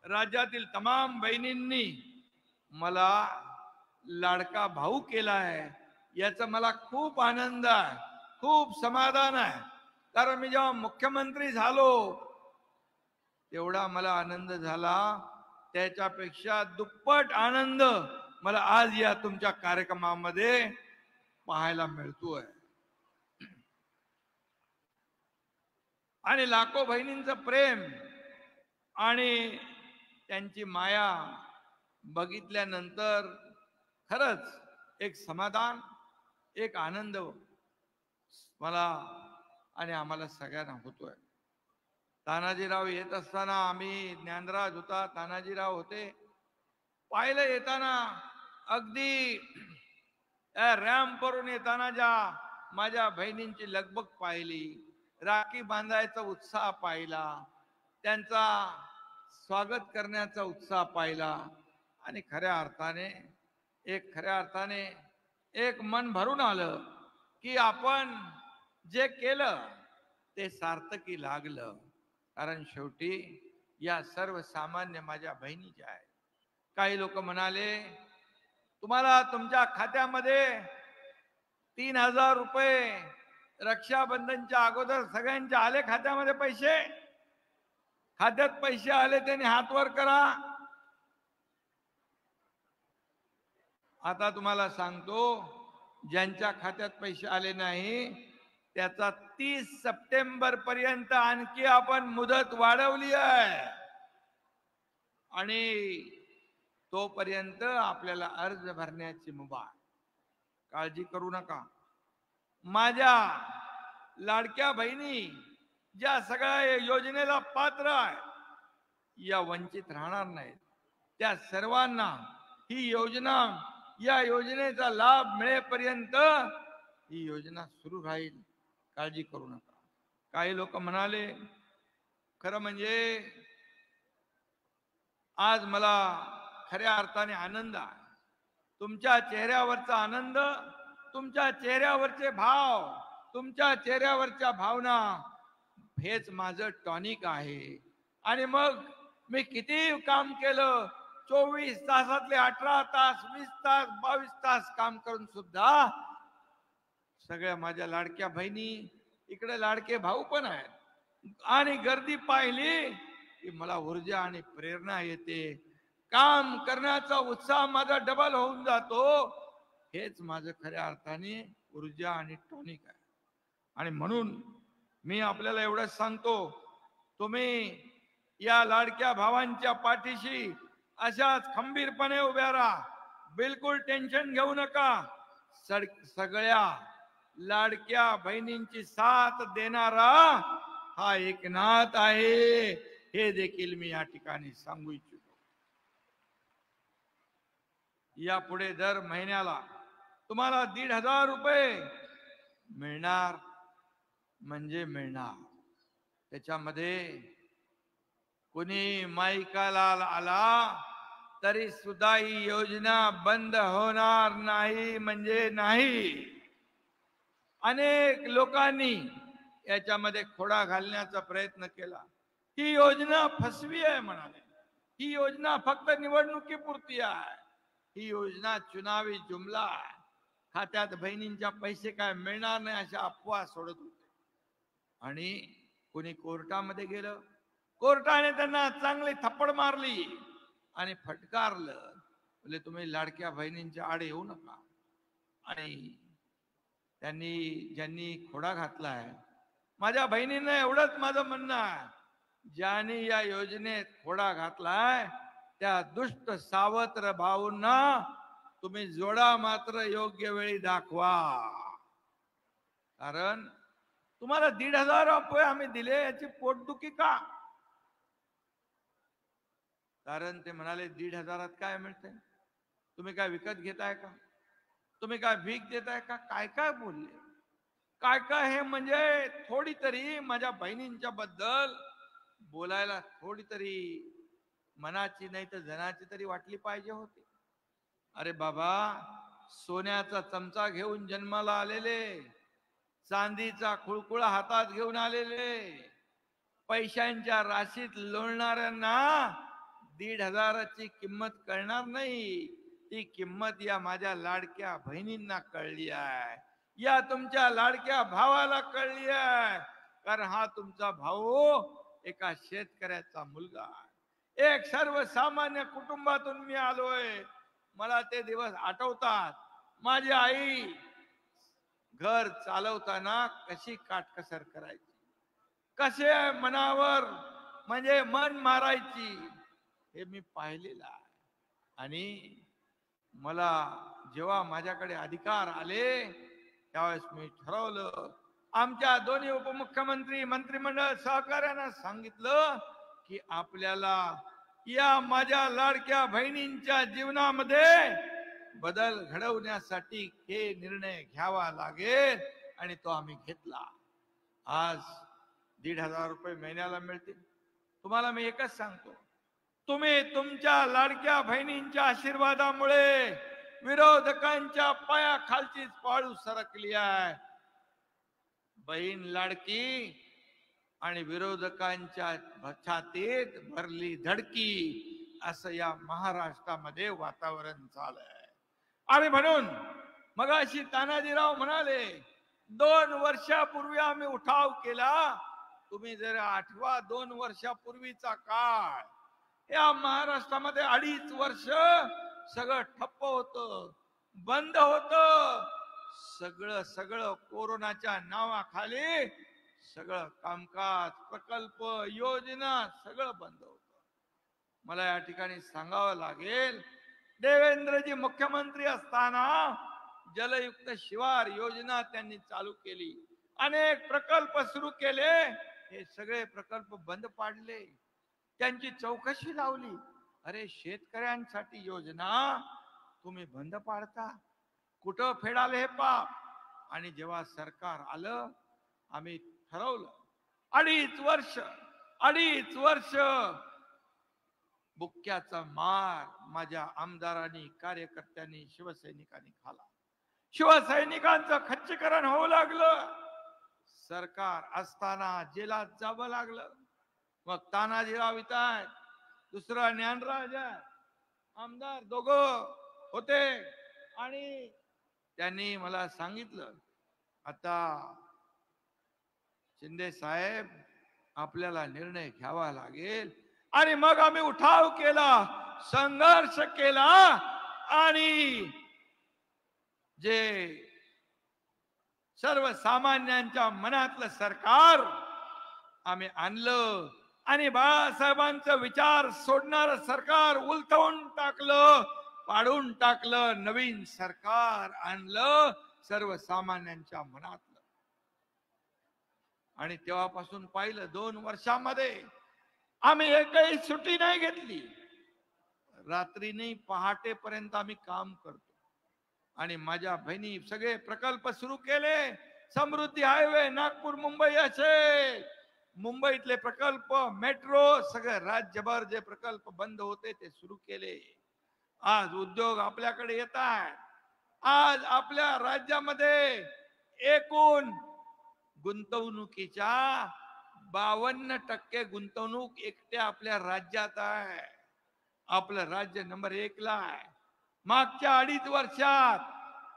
राज्यातील तमाम बहिणींनी मला लाडका भाऊ केला आहे. याचा मला खूप आनंद आहे, खूप समाधान आहे. कारण मी जेव्हा मुख्यमंत्री झालो तेवढा मला आनंद झाला, त्याच्यापेक्षा दुप्पट आनंद मला आज या तुमच्या कार्यक्रमामध्ये पाहायला मिळतोय. आणि लाखो बहिणींचं प्रेम आणि त्यांची माया बघितल्यानंतर खरंच एक समाधान, एक आनंद मला आणि आम्हाला सगळ्यांना होतोय. तानाजीराव येत असताना आम्ही, ज्ञानराज होता, तानाजीराव होते, पाहिलं येताना अगदी रॅम्प वरून येताना ज्या माझ्या बहिणींची लगबग पाहिली, राखी बांधायचा उत्साह पाहिला, त्यांचा स्वागत करण्याचा उत्साह पाहिला आणि खऱ्या अर्थाने एक मन भरून आलं की आपण जे केलं ते सार्थकी लागलं. कारण शेवटी या सर्वसामान्य माझ्या बहिणी ज्या आहेत, काही लोक म्हणाले तुम्हाला तुमच्या खात्यामध्ये 3,000 रुपये रक्षाबंधनच्या अगोदर सगळ्यांच्या आले खात्यामध्ये पैसे? खात्यात पैसे आले त्यांनी हात वर करा. आता तुम्हाला सांगतो, ज्यांच्या खात्यात पैसे आले नाही त्याचा 30 सप्टेंबर पर्यंत आणखी आपण मुदत वाढवली आहे आणि तोपर्यंत आपल्याला अर्ज भरण्याची मुभा. काळजी करू नका. माझ्या लाडक्या बहिणी ज्या सगळ्या योजनेला पात्र आहे, या वंचित राहणार नाहीत. त्या सर्वांना ही योजना, या योजनेचा लाभ मिळेपर्यंत ही योजना सुरू राहील. काळजी करू नका. काही लोक म्हणाले, खरं म्हणजे आज मला खऱ्या अर्थाने आनंद आहे. तुमच्या चेहऱ्यावरचा आनंद, तुमच्या चेहऱ्यावरचे भाव, तुमच्या चेहऱ्यावरच्या भावना हेच माझं टॉनिक आहे. आणि मग मी किती काम केलं, 24 तासातले 18 तास, 20 तास, 22 तास काम करून सुद्धा सगळ्या माझ्या लाडक्या बहिणी, इकडे लाडके भाऊ पण आहेत, आणि गर्दी पाहिली की मला ऊर्जा आणि प्रेरणा येते. काम करण्याचा उत्साह माझा डबल होऊन जातो. हेच माझं खऱ्या अर्थाने ऊर्जा आणि टॉनिक आहे. आणि म्हणून मी आपल्याला एवढंच सांगतो, तुम्ही या लाडक्या भावांच्या पाठीशी अशाच खंबीरपणे उभ्या राहा. बिलकुल टेन्शन घेऊ नका. सगळ्या लाडक्या बहिणींची साथ देणारा हा एकनाथ आहे, हे देखील मी या ठिकाणी सांगू इच्छितो. यापुढे दर महिन्याला तुम्हाला 1,500 रुपये मिळणार म्हणजे मिळणार. त्याच्यामध्ये कोणी माईकाला आला तरी सुद्धा ही योजना बंद होणार नाही म्हणजे नाही. अनेक लोकांनी याच्यामध्ये खोडा घालण्याचा प्रयत्न केला. ही योजना फसवी आहे म्हणाले. ही योजना फक्त निवडणुकीपुरती आहे. ही योजना चुनावी जुमला आहे. खात्यात बहिणींच्या पैसे काय मिळणार नाही अशा अफवा सोडत होते. आणि कोणी कोर्टामध्ये गेलं, कोर्टाने त्यांना चांगली थप्पड मारली आणि फटकारलं. म्हणजे तुम्ही लाडक्या बहिणींच्या आडे येऊ नका. आणि ज्यांनी खोडा घातलाय, माझ्या बहिणींना एवढंच माझं म्हणणं आहे, ज्यांनी या योजनेत खोडा घातलाय त्या दुष्ट सावत्र भाऊंना तुम्ही जोडा मात्र योग्य वेळी दाखवा. कारण तुम्हाला 1,500 रुपये आम्ही दिले, याची पोटदुखी का? कारण ते म्हणाले 1,500 काय मिळते? तुम्ही काय विकत घेताय का? तुम्ही काय भीक देताय का? काय काय बोलले, काय काय. हे म्हणजे थोडी तरी माझ्या बहिणींच्या बद्दल बोलायला थोडी तरी मनाची नाही तर जनाची तरी वाटली पाहिजे होती. अरे बाबा, सोन्याचा चमचा घेऊन जन्माला आलेले, चांदीचा खुळखुळा हातात घेऊन आलेले, पैशांच्या राशीत लोळणाऱ्यांना 1,500ची किंमत कळणार नाही. ती किंमत या माझ्या लाडक्या बहिणींना कळली आहे, या तुमच्या लाडक्या भावाला कळली आहे. कारण हा तुमचा भाऊ एका शेतकऱ्याचा मुलगा आहे. एक सर्वसामान्य कुटुंबातून मी आलोय. मला ते दिवस आठवतात. माझी आई घर चालवताना कशी काटकसर करायची, कसे मनावर म्हणजे मन मारायची, हे मी पाहिलेलं आहे. आणि मला जेव्हा माझ्याकडे अधिकार आले त्यावेळेस मी ठरवलं, आमच्या दोन्ही उपमुख्यमंत्री मंत्रिमंडळ सहकार्यानं सांगितलं की आपल्याला या माझ्या लाडक्या बहिणींच्या जीवनामध्ये बदल घडवण्यासाठी हे निर्णय घ्यावा लागेल आणि तो आम्ही घेतला. आज 1,500 रुपये महिन्याला मिळतील. तुम्हाला मी एकच सांगतो, तुम्ही तुमच्या लाडक्या बहिणींच्या आशीर्वादामुळे विरोधकांच्या पायाखालचीच पाळू सरकली आहे. बहीण लाडकी आणि विरोधकांच्या छातीत भरली धडकी, असं या महाराष्ट्रामध्ये वातावरण झालंय. आणि म्हणून मगाशी तानाजीराव म्हणाले 2 वर्षापूर्वी आम्ही उठाव केला. तुम्ही जर आठवा 2 वर्षापूर्वीचा काळ, या महाराष्ट्रामध्ये 2.5 वर्ष सगळं ठप्प होतं, बंद होतं. सगळं कोरोनाच्या नावाखाली सगळं कामकाज, प्रकल्प, योजना सगळं बंद होतं. मला या ठिकाणी सांगावं लागेल, देवेंद्रजी मुख्यमंत्री असताना जलयुक्त शिवार योजना त्यांनी चालू केली, अनेक प्रकल्प सुरू केले. हे सगळे प्रकल्प बंद पाडले, त्यांची चौकशी लावली. अरे, शेतकऱ्यांसाठी योजना तुम्ही बंद पाडता, कुठं फेडाले हे पाप. आणि जेव्हा सरकार आलं, आम्ही ठरवलं 2.5 वर्ष बुक्क्याचा मार माझ्या आमदारांनी, कार्यकर्त्यांनी, शिवसैनिकांनी खाला. शिवसैनिकांचं खच्चीकरण होऊ लागलं. सरकार असताना जेलात जावं लागलं. मग तानाजीराव इथं आहेत, दुसरा ज्ञानराज आहे, आमदार दोघं होते. आणि त्यांनी मला सांगितलं, आता शिंदे साहेब आपल्याला निर्णय घ्यावा लागेल. आणि मग आम्ही उठाव केला, संघर्ष केला आणि जे सर्वसामान्यांच्या मनातलं सरकार आम्ही आणलं आणि बाळासाहेबांचं विचार सोडणारं सरकार उलथवून टाकलं, पाडून टाकलं. नवीन सरकार आणलं सर्वसामान्यांच्या मनातलं. आणि तेव्हापासून पाहिलं 2 वर्षामध्ये आम्ही एकही सुट्टी नाही घेतली. रात्री नाही, पहाटेपर्यंत आम्ही काम करतो. आणि माझ्या बहिणी सगळे प्रकल्प सुरू केले. समृद्धी हायवे, नागपूर मुंबई असेल, मुंबईतले प्रकल्प, मेट्रो, सगळे राज्यभर जे प्रकल्प बंद होते ते सुरू केले. आज उद्योग आपल्याकडे येत आहे. आज आपल्या राज्यामध्ये एकूण गुंतवणुकीच्या 52% गुंतवणूक एकट्या आपल्या राज्यात आहे. आपलं राज्य नंबर 1 ला आहे. मागच्या 2.5 वर्षात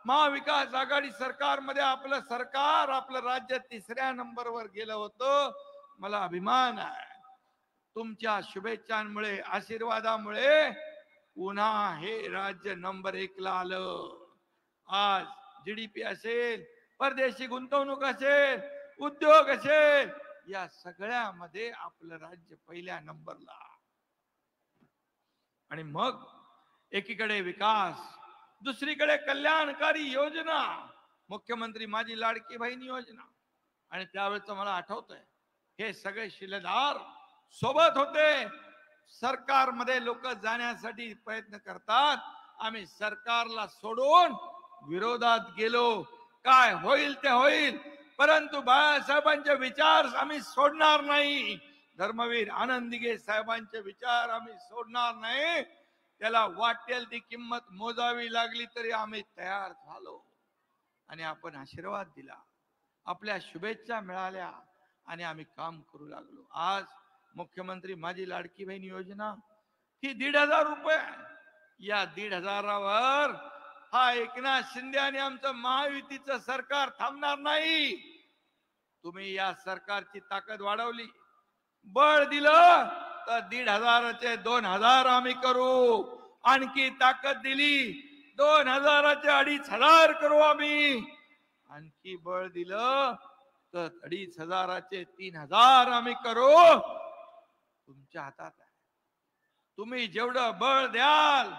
महाविकास आघाडी सरकारमध्ये आपलं सरकार, आपलं राज्य 3ऱ्या नंबरवर गेलं होतं. मला अभिमान आहे. तुमच्या शुभेच्छांमुळे, आशीर्वादामुळे पुन्हा हे राज्य नंबर 1 ला आलं. आज GDP असेल, परदेशी गुंतवणूक असेल, उद्योग असेल, या सगळ्यामध्ये आपलं राज्य 1ल्या नंबरला. आणि मग एकीकडे विकास, दुसरीकडे कल्याणकारी योजना, मुख्यमंत्री माझी लाडकी बहीण योजना. आणि त्यावेळेचं मला आठवतंय, हे सगळे शिलेदार सोबत होते. सरकारमध्ये लोक जाण्यासाठी प्रयत्न करतात, आम्ही सरकारला सोडून विरोधात गेलो. काय होईल ते होईल, परंतु बाळासाहेबांचे विचार आम्ही सोडणार नाही. धर्मवीर आनंद दिघे साहेबांचे विचार आम्ही सोडणार नाही. त्याला वाटेल ती किंमत मोजावी लागली तरी आम्ही तयार झालो. आणि आपण आशीर्वाद दिला, आपल्या शुभेच्छा मिळाल्या आणि आम्ही काम करू लागलो. आज मुख्यमंत्री माझी लाडकी बहीण योजना ही 1,500 रुपये. या 1,500वर हा एकनाथ शिंदे आणि आमचं महायुतीचं सरकार थांबणार नाही. तुम्ही या सरकारची ताकद वाढवली, बळ दिलं तर 1,500चे 2,000 आम्ही करू. आणखी ताकद दिली 2,000चे 2,500 करू आम्ही. आणखी बळ दिलं तर 2,500चे 3,000 आम्ही करू. तुमच्या हातात आहे. तुम्ही जेवढं बळ द्याल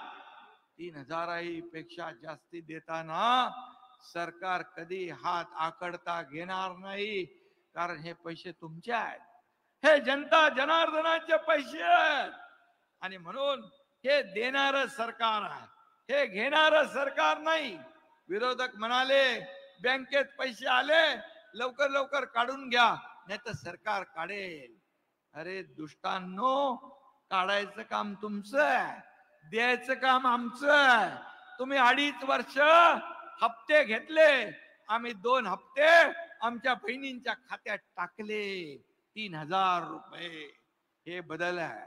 3,000 पेक्षा जास्ती देताना सरकार कधी हात आकडता घेणार नाही. कारण हे पैसे तुमचे आहेत, हे जनता जनार्दनाचे पैसे आहेत. आणि म्हणून हे देणारं सरकार आहे, हे घेणारं सरकार नाही. विरोधक म्हणाले बँकेत पैसे आले लवकर लवकर काढून घ्या, नाही तर सरकार काढेल. अरे दुष्टांनो, काढायचं काम तुमचं आहे, द्यायचं काम आमचं आहे. तुम्ही 2.5 वर्ष हप्ते घेतले, आम्ही 2 हप्ते आमच्या बहिणींच्या खात्यात टाकले 3,000 रुपये. हे बदल आहे.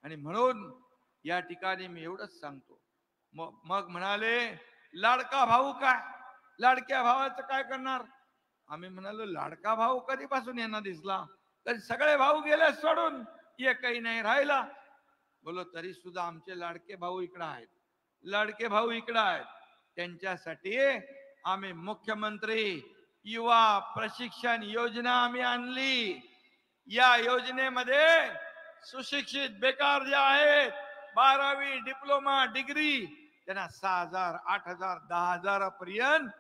आणि म्हणून या ठिकाणी मी एवढंच सांगतो. मग म्हणाले लाडका भाऊ काय, लाडक्या भावाचं काय करणार. आम्ही म्हणालो लाडका भाऊ कधीपासून यांना दिसला, तर सगळे भाऊ गेले सोडून, एकही नाही राहिला. बोलो तरी सुद्धा आमचे लाडके भाऊ इकडे आहेत, लाडके भाऊ इकडे आहेत. त्यांच्यासाठी आम्ही मुख्यमंत्री युवा प्रशिक्षण योजना आम्ही आणली. या योजनेमध्ये सुशिक्षित बेकार जे आहेत, 12वी डिप्लोमा डिग्री, त्यांना 6,000 8,000 10,000 पर्यंत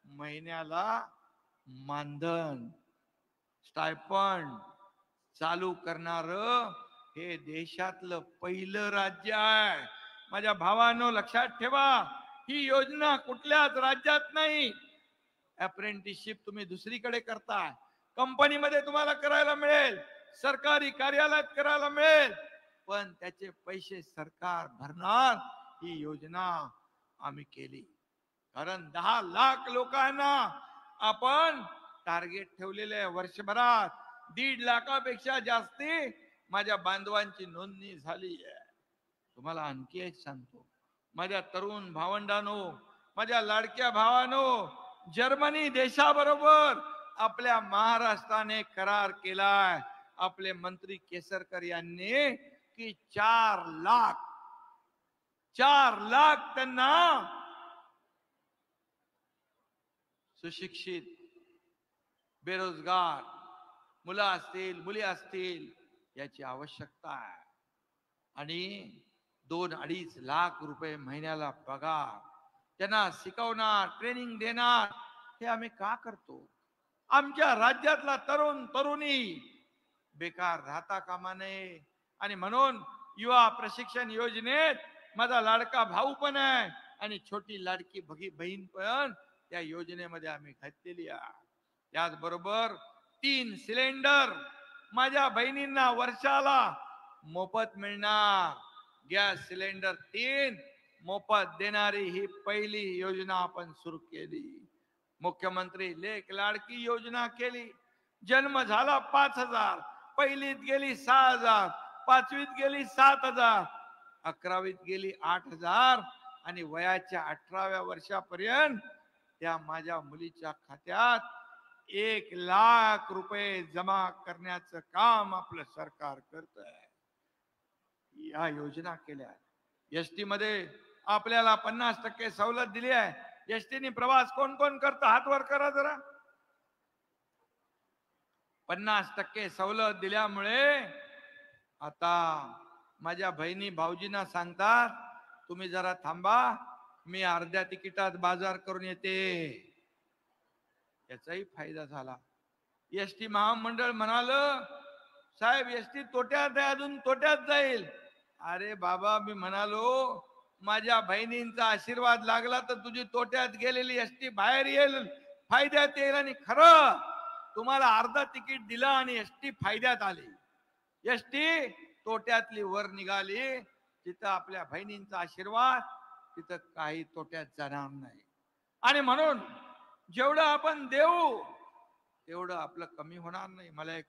महिन्याला मानधन स्टायपंड चालू करणार हे देशातलं पहिलं राज्य आहे. माझ्या भावांनो लक्षात ठेवा, ही योजना कुठल्याच राज्यात नाही. अप्रेंटिसशिप तुम्ही दुसरीकडे करताय, कंपनीमध्ये तुम्हाला करायला मिळेल, सरकारी कार्यालयात करायला मिळेल, पण त्याचे पैसे सरकार भरणार. ही योजना आम्ही केली कारण 10 लाख लोकांना आपण टार्गेट ठेवलेले आहे. वर्षभरात 1.5 लाखापेक्षा जास्ती माझ्या बांधवांची नोंदणी झाली आहे. तुम्हाला आणखी एक सांगतो, माझ्या तरुण भावंडांनो, माझ्या लाडक्या भावांनो, जर्मनी देशाबरोबर आपल्या महाराष्ट्राने करार केलाय. आपले मंत्री केसरकर यांनी की 4 लाख त्यांना सुशिक्षित बेरोजगार मुलं असतील मुली असतील याची आवश्यकता आहे. आणि 2-2.5 लाख रुपये महिन्याला पगार, त्यांना शिकवणार, ट्रेनिंग देणार. हे आम्ही का करतो. आमच्या राज्यातला तरुण तरुणी बेकार राहता कामा नये. आणि म्हणून युवा प्रशिक्षण योजनेत माझा लाडका भाऊ पण आहे आणि छोटी लाडकी बहीण पण त्या योजनेमध्ये आम्ही घातलेली आहे. त्याचबरोबर 3 सिलेंडर माझ्या बहिणींना वर्षाला मोफत मिळणार. गॅस सिलेंडर 3 मोफत देणारी ही पहिली योजना आपण सुरू केली. मुख्यमंत्री लेक लाडकी योजना केली. जन्म झाला 5,000, पहिलीत गेली 6,000, 5वीत गेली 7,000, 11वीत गेली 8,000 आणि वयाच्या 18व्या वर्षापर्यंत त्या माझ्या मुलीच्या खात्यात 1 लाख रुपये जमा करण्याचं काम आपलं सरकार करत आहे. या योजना केल्या. एसटी मध्ये आपल्याला 50% सवलत दिली आहे. एसटीने प्रवास कोण कोण करतं हात वर करा जरा. 50% सवलत दिल्यामुळे आता माझ्या बहिणी भाऊजींना सांगतात तुम्ही जरा थांबा, मी अर्ध्या तिकिटात बाजार करून येते. याचाही फायदा झाला. एसटी महामंडळ म्हणालं साहेब एसटी तोट्यात आहे, अजून तोट्यात जाईल. अरे बाबा, मी म्हणालो माझ्या बहिणींचा आशीर्वाद लागला तर तुझी तोट्यात गेलेली एसटी बाहेर येईल, फायद्यात येईल. आणि खरं तुम्हाला अर्धा तिकीट दिलं आणि एसटी फायद्यात आली. एसटी तोट्यातली वर निघाली. तिथं आपल्या बहिणींचा आशीर्वाद, तिथं काही तोट्यात जाणार नाही. आणि म्हणून जेवढं आपण देऊ तेवढं आपलं कमी होणार नाही. मला एक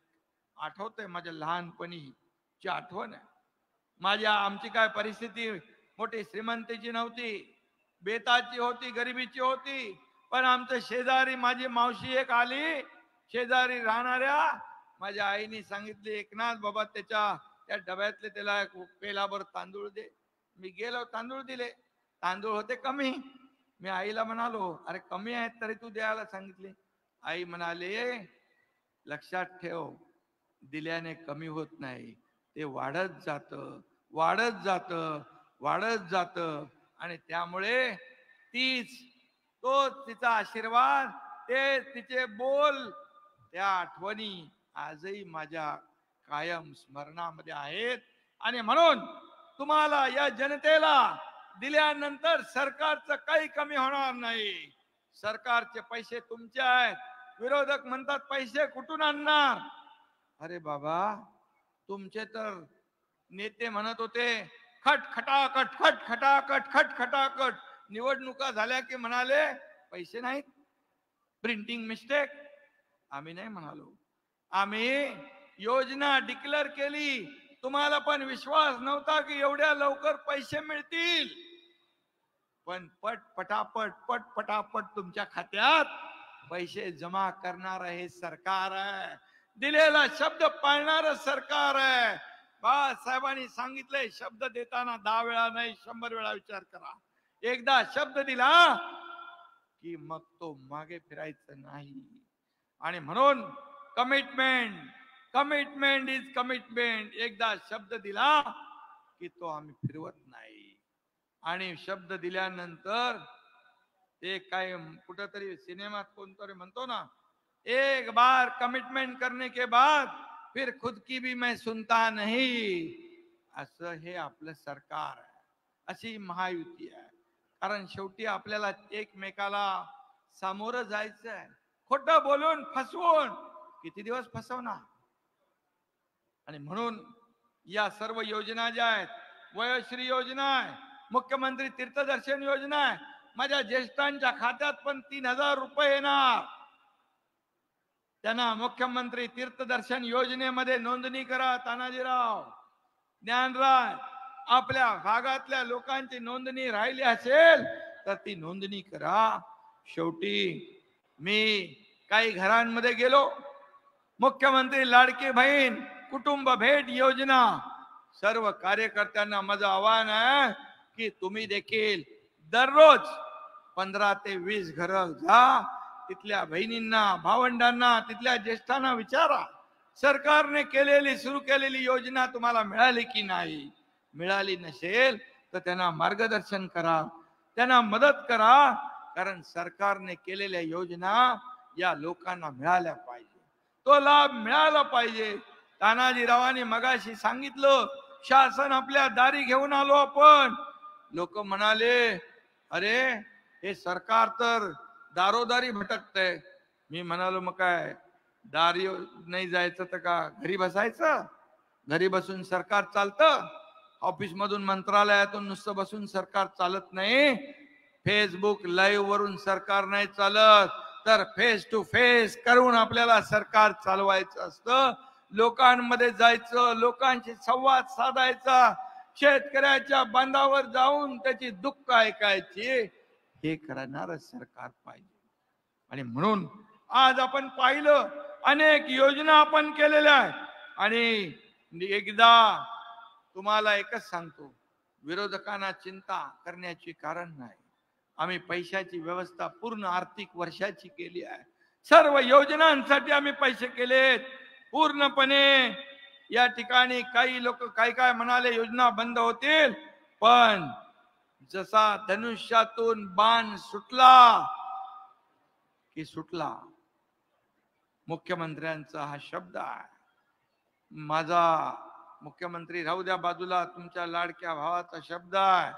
आठवतंय, माझ्या लहानपणीची आठवण आहे. आमची काय परिस्थिती मोठी श्रीमंतीची नव्हती, बेताची होती, गरिबीची होती. पण आमच्या शेजारी माझी मावशी एक आली, शेजारी राहणाऱ्या माझ्या आईने सांगितले, एकनाथ बाबा त्या डब्यातले त्याला एक पेलाभर तांदूळ दे. मी गेलो, तांदूळ दिले. तांदूळ होते कमी. मी आईला म्हणालो, अरे कमी आहेत तरी तू द्यायला सांगितले. आई म्हणाले, लक्षात ठेव, दिल्याने कमी होत नाही, ते वाढत जात, वाढत जात, वाढत जात. आणि त्यामुळे तिचा आशीर्वाद, ते तिचे बोल, त्या आठवणी आजही माझ्या कायम स्मरणामध्ये आहेत. आणि म्हणून तुम्हाला, या जनतेला दिल्यानंतर सरकारचं काही कमी होणार नाही. सरकारचे पैसे तुमचे आहेत. विरोधक म्हणतात पैसे कुठून आणणार. अरे बाबा, तुमचे तर नेते म्हणत होते खटखटाकट खटखटाकट खटखटाकट. निवडणुका झाल्या की म्हणाले पैसे नाहीत, प्रिंटिंग मिस्टेक. आम्ही नाही म्हणालो, आम्ही योजना डिक्लेअर केली. तुम्हाला पण विश्वास नव्हता की एवढ्या लवकर पैसे मिळतील. पण पटापट तुमच्या खात्यात पैसे जमा करणार हे सरकार आहे. दिलेला शब्द पाळणार सरकार आहे. बाळासाहेबांनी सांगितलंय, शब्द देताना 10 वेळा नाही 100 वेळा विचार करा. एकदा शब्द दिला की मग तो मागे फिरायचं नाही. आणि म्हणून कमिटमेंट इज कमिटमेंट. एकदा शब्द दिला की तो आम्ही फिरवत नाही. आणि शब्द दिल्यानंतर ते काय कुठंतरी सिनेमात कोणतरी म्हणतो ना, एक बार कमिटमेंट करने के बाद फिर खुद की भी मैं सुनता नहीं. असं हे आपलं सरकार आहे, अशी महायुती आहे. कारण शेवटी आपल्याला एकमेकाला सामोरं जायचं आहे. खोटं बोलून फसवून किती दिवस फसवणार. आणि म्हणून या सर्व योजना ज्या आहेत, वयोश्री योजना आहे, मुख्यमंत्री तीर्थदर्शन योजना आहे, माझ्या ज्येष्ठांच्या खात्यात पण 3000 रुपये येणार. त्यांना मुख्यमंत्री तीर्थदर्शन योजनेमध्ये नोंदणी करा. तानाजीराव, ज्ञानराज, आपल्या भागातल्या लोकांची नोंदणी राहिली असेल तर ती नोंदणी करा. शेवटी मी काही घरांमध्ये गेलो, मुख्यमंत्री लाडकी बहीण कुटुंब भेट योजना, सर्व कार्यकर्त्यांना माझं आवाहन आहे की तुम्ही देखील दररोज 15 ते 20 घरं जा. तिथल्या बहिणींना, भावंडांना, तिथल्या ज्येष्ठांना विचारा, सरकारने सुरू केलेली योजना तुम्हाला मिळाली की नाही. मिळाली नसेल तर त्यांना मार्गदर्शन करा, त्यांना मदत करा. कारण सरकारने केलेल्या योजना या लोकांना मिळाल्या पाहिजे, तो लाभ मिळाला पाहिजे. तानाजीरावांनी मगाशी सांगितलं, शासन आपल्या दारी घेऊन आलो आपण. लोक म्हणाले, अरे हे सरकार तर दारोदारी भटकतंय. मी म्हणालो, मग काय दारी नाही जायचं तर का घरी बसायचं? घरी बसून सरकार चालतं? ऑफिस मधून, मंत्रालयातून नुसतं बसून सरकार चालत नाही. फेसबुक लाईव्ह वरून सरकार नाही चालत, तर फेस टू फेस करून आपल्याला सरकार चालवायचं असतं. लोकांमध्ये जायचं, लोकांशी संवाद साधायचा, शेतकऱ्याच्या बांधावर जाऊन त्याची दुःख ऐकायची. हे करणारं सरकार पाहिजे. आणि म्हणून आज आपण पाहिलं, अनेक योजना आपण केलेल्या आहेत. आणि एकदा तुम्हाला एकच सांगतो, विरोधकांना चिंता करण्याची कारण नाही. आम्ही पैशाची व्यवस्था पूर्ण आर्थिक वर्षाची केली आहे. सर्व योजनांसाठी आम्ही पैसे केलेत पूर्णपणे. या ठिकाणी काही लोक काय म्हणाले, योजना बंद होतील, पण जसा धनुष्यातून बाण सुटला की सुटला. मुख्यमंत्र्यांचा हा शब्द आहे. माझा मुख्यमंत्री राहू द्या बाजूला, तुमच्या लाडक्या भावाचा शब्द आहे.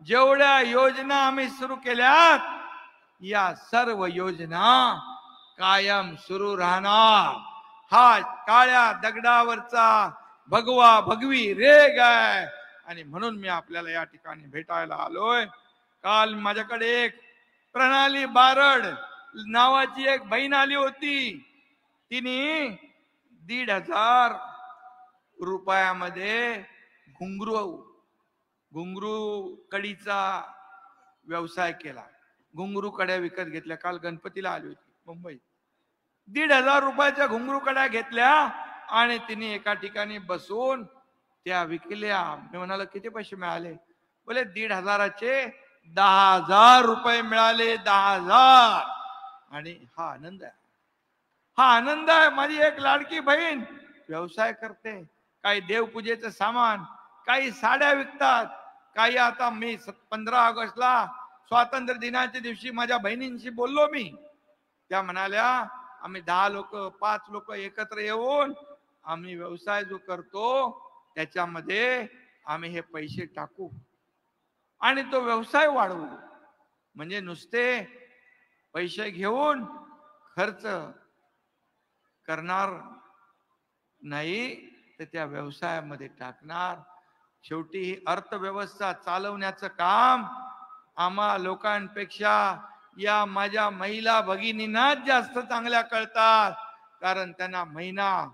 जेवढ्या योजना आम्ही सुरू केल्यात, या सर्व योजना कायम सुरू राहणार. हा काळ्या दगडावरचा भगवा भगवी रेग आहे. आणि म्हणून मी आपल्याला या ठिकाणी भेटायला आलोय. काल माझ्याकडे एक प्रणाली बारड नावाची एक बहीण आली होती. तिने 1,500 रुपयामध्ये घुंगरू कडीचा व्यवसाय केला. घुंगरू कड्या विकत घेतल्या. काल गणपतीला आली होती मुंबईत. 1,500 रुपयाच्या घुंगरूकड्या घेतल्या आणि तिने एका ठिकाणी बसून त्या विकल्या. मी म्हणालो किती पैसे मिळाले? बोले 1,500चे 10,000 रुपये मिळाले. 10,000. आणि हा आनंद आहे, हा आनंद आहे. माझी एक लाडकी बहीण व्यवसाय करते, काही देवपूजेचं सामान, काही साड्या विकतात, काही आता मी 15 ऑगस्टला स्वातंत्र्य दिनाच्या दिवशी माझ्या बहिणींशी बोललो मी. त्या म्हणाल्या आम्ही 10 लोक 5 लोक एकत्र येऊन आम्ही व्यवसाय जो करतो त्याच्यामध्ये आम्ही हे पैसे टाकू आणि तो व्यवसाय वाढवू. म्हणजे नुसते पैसे घेऊन खर्च करणार नाही, तर त्या व्यवसायामध्ये टाकणार. शेवटी ही अर्थव्यवस्था चालवण्याचं काम आम्हा लोकांपेक्षा या माझ्या महिला भगिनींनाच जास्त चांगल्या कळतात, कारण त्यांना महिना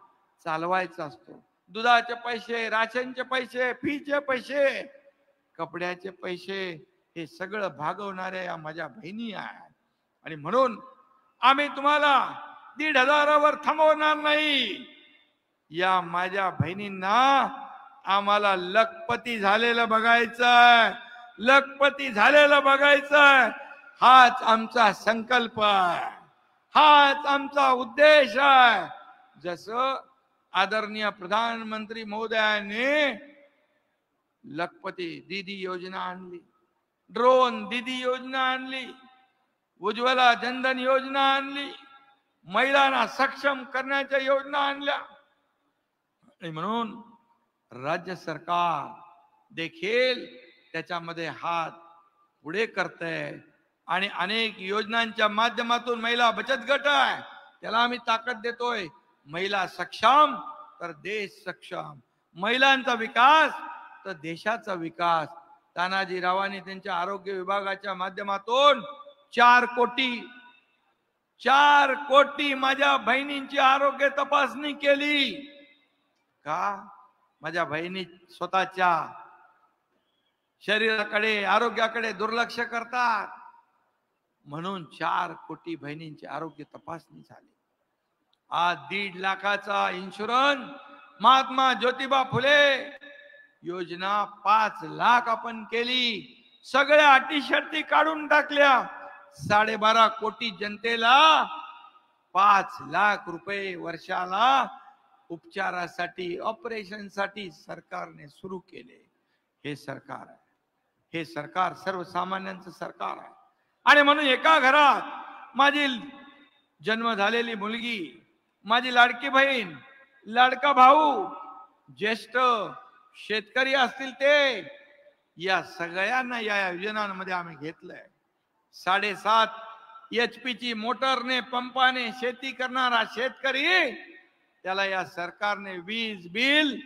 चालवायचा असतो. दुधाचे पैसे, राशनचे पैसे, फीचे पैसे, कपड्याचे पैसे, हे सगळं भागवणाऱ्या या माझ्या बहिणी आहेत. आणि म्हणून आम्ही तुम्हाला 1,500वर थांबवणार नाही. या माझ्या बहिणींना आम्हाला लखपती झालेलं बघायचंय, लखपती झालेलं बघायचंय. हाच आमचा संकल्प आहे, हाच आमचा उद्देश आहे. जसं आदरणीय प्रधानमंत्री महोदयांनी लखपती दीदी योजना आणली, ड्रोन दीदी योजना आणली, उज्ज्वला जनधन योजना आणली, महिलांना सक्षम करण्याच्या योजना आणल्या. आणि म्हणून राज्य सरकार देखील त्याच्यामध्ये हात पुढे करते आणि अनेक योजनांच्या माध्यमातून महिला बचत गट आहे त्याला आम्ही ताकद देतोय. महिला सक्षम तर देश सक्षम, महिलांचा विकास तर देशाचा विकास. तानाजीरावांनी त्यांच्या आरोग्य विभागाच्या माध्यमातून 4 कोटी माझ्या बहिणींची आरोग्य तपासणी केली. का? माझ्या बहिणी स्वतःच्या शरीराकडे, आरोग्याकडे दुर्लक्ष करतात, म्हणून 4 कोटी बहिणींची आरोग्य तपासणी झाली. आज 1.5 लाखाचा इन्शुरन्स, महात्मा ज्योतिबा फुले योजना 5 लाख आपण केली. सगळ्या अटी शर्ती काढून टाकल्या. 12.5 कोटी जनतेला 5 लाख रुपये वर्षाला उपचारासाठी, ऑपरेशनसाठी सरकारने सुरू केले. हे सरकार आहे, हे सरकार सर्वसामान्यांचं सरकार आहे. आणि म्हणून एका घरात माझी जन्म झालेली मुलगी, माझी लाडकी बहीण, लाडका भाऊ, ज्येष्ठ शेतकरी असतील ते, या सगळ्यांना या योजनांमध्ये आम्ही घेतलंय. 7.5 HP ची मोटरने, पंपाने शेती करणारा शेतकरी, त्याला या सरकारने वीज बिल